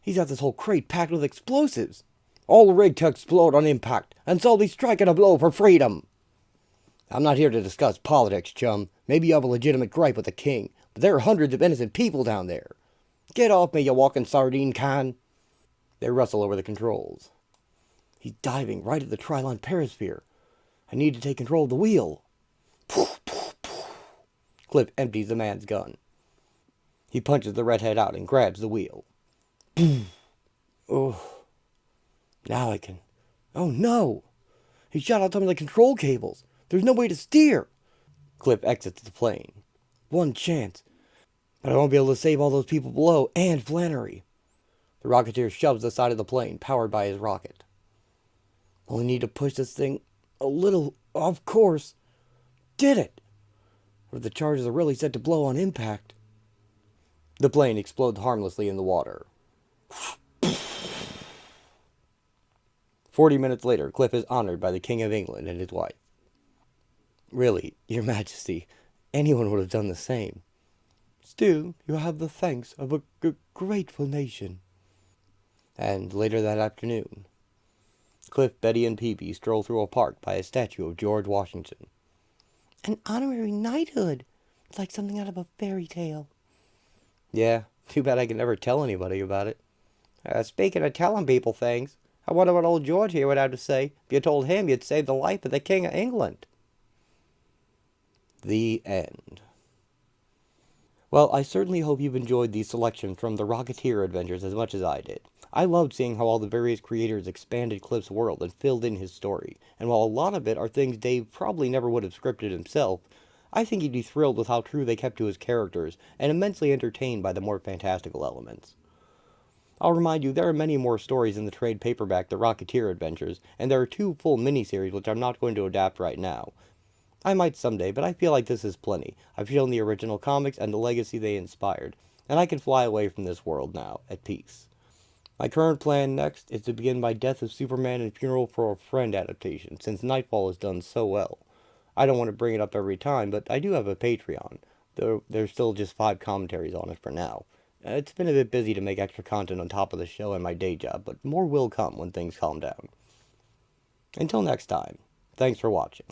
He's got this whole crate packed with explosives. All rigged to explode on impact, and so be striking a blow for freedom. I'm not here to discuss politics, chum. Maybe you have a legitimate gripe with the king, but there are hundreds of innocent people down there. Get off me, you walking sardine can. They rustle over the controls. He's diving right at the Trilon perisphere. I need to take control of the wheel. Cliff empties the man's gun. He punches the redhead out and grabs the wheel. Oh, now I can... Oh no! He shot out some of the control cables. There's no way to steer. Cliff exits the plane. One chance. But I won't be able to save all those people below and Flannery. The Rocketeer shoves the side of the plane, powered by his rocket. Only need to push this thing a little off course. Did it! Or the charges are really set to blow on impact. The plane explodes harmlessly in the water. 40 minutes later, Cliff is honored by the King of England and his wife. Really, Your Majesty, anyone would have done the same. Still, you have the thanks of a grateful nation. And later that afternoon, Cliff, Betty, and Peavy stroll through a park by a statue of George Washington. An honorary knighthood. It's like something out of a fairy tale. Yeah, too bad I can never tell anybody about it. Speaking of telling people things, I wonder what old George here would have to say if you told him you'd saved the life of the King of England. The end. Well, I certainly hope you've enjoyed these selections from the Rocketeer adventures as much as I did. I loved seeing how all the various creators expanded Cliff's world and filled in his story, and while a lot of it are things Dave probably never would have scripted himself, I think he'd be thrilled with how true they kept to his characters, and immensely entertained by the more fantastical elements. I'll remind you, there are many more stories in the trade paperback The Rocketeer Adventures, and there are 2 full miniseries which I'm not going to adapt right now. I might someday, but I feel like this is plenty. I've shown the original comics and the legacy they inspired, and I can fly away from this world now, at peace. My current plan next is to begin my Death of Superman and Funeral for a Friend adaptation, since Nightfall has done so well. I don't want to bring it up every time, but I do have a Patreon, though there's still just 5 commentaries on it for now. It's been a bit busy to make extra content on top of the show and my day job, but more will come when things calm down. Until next time, thanks for watching.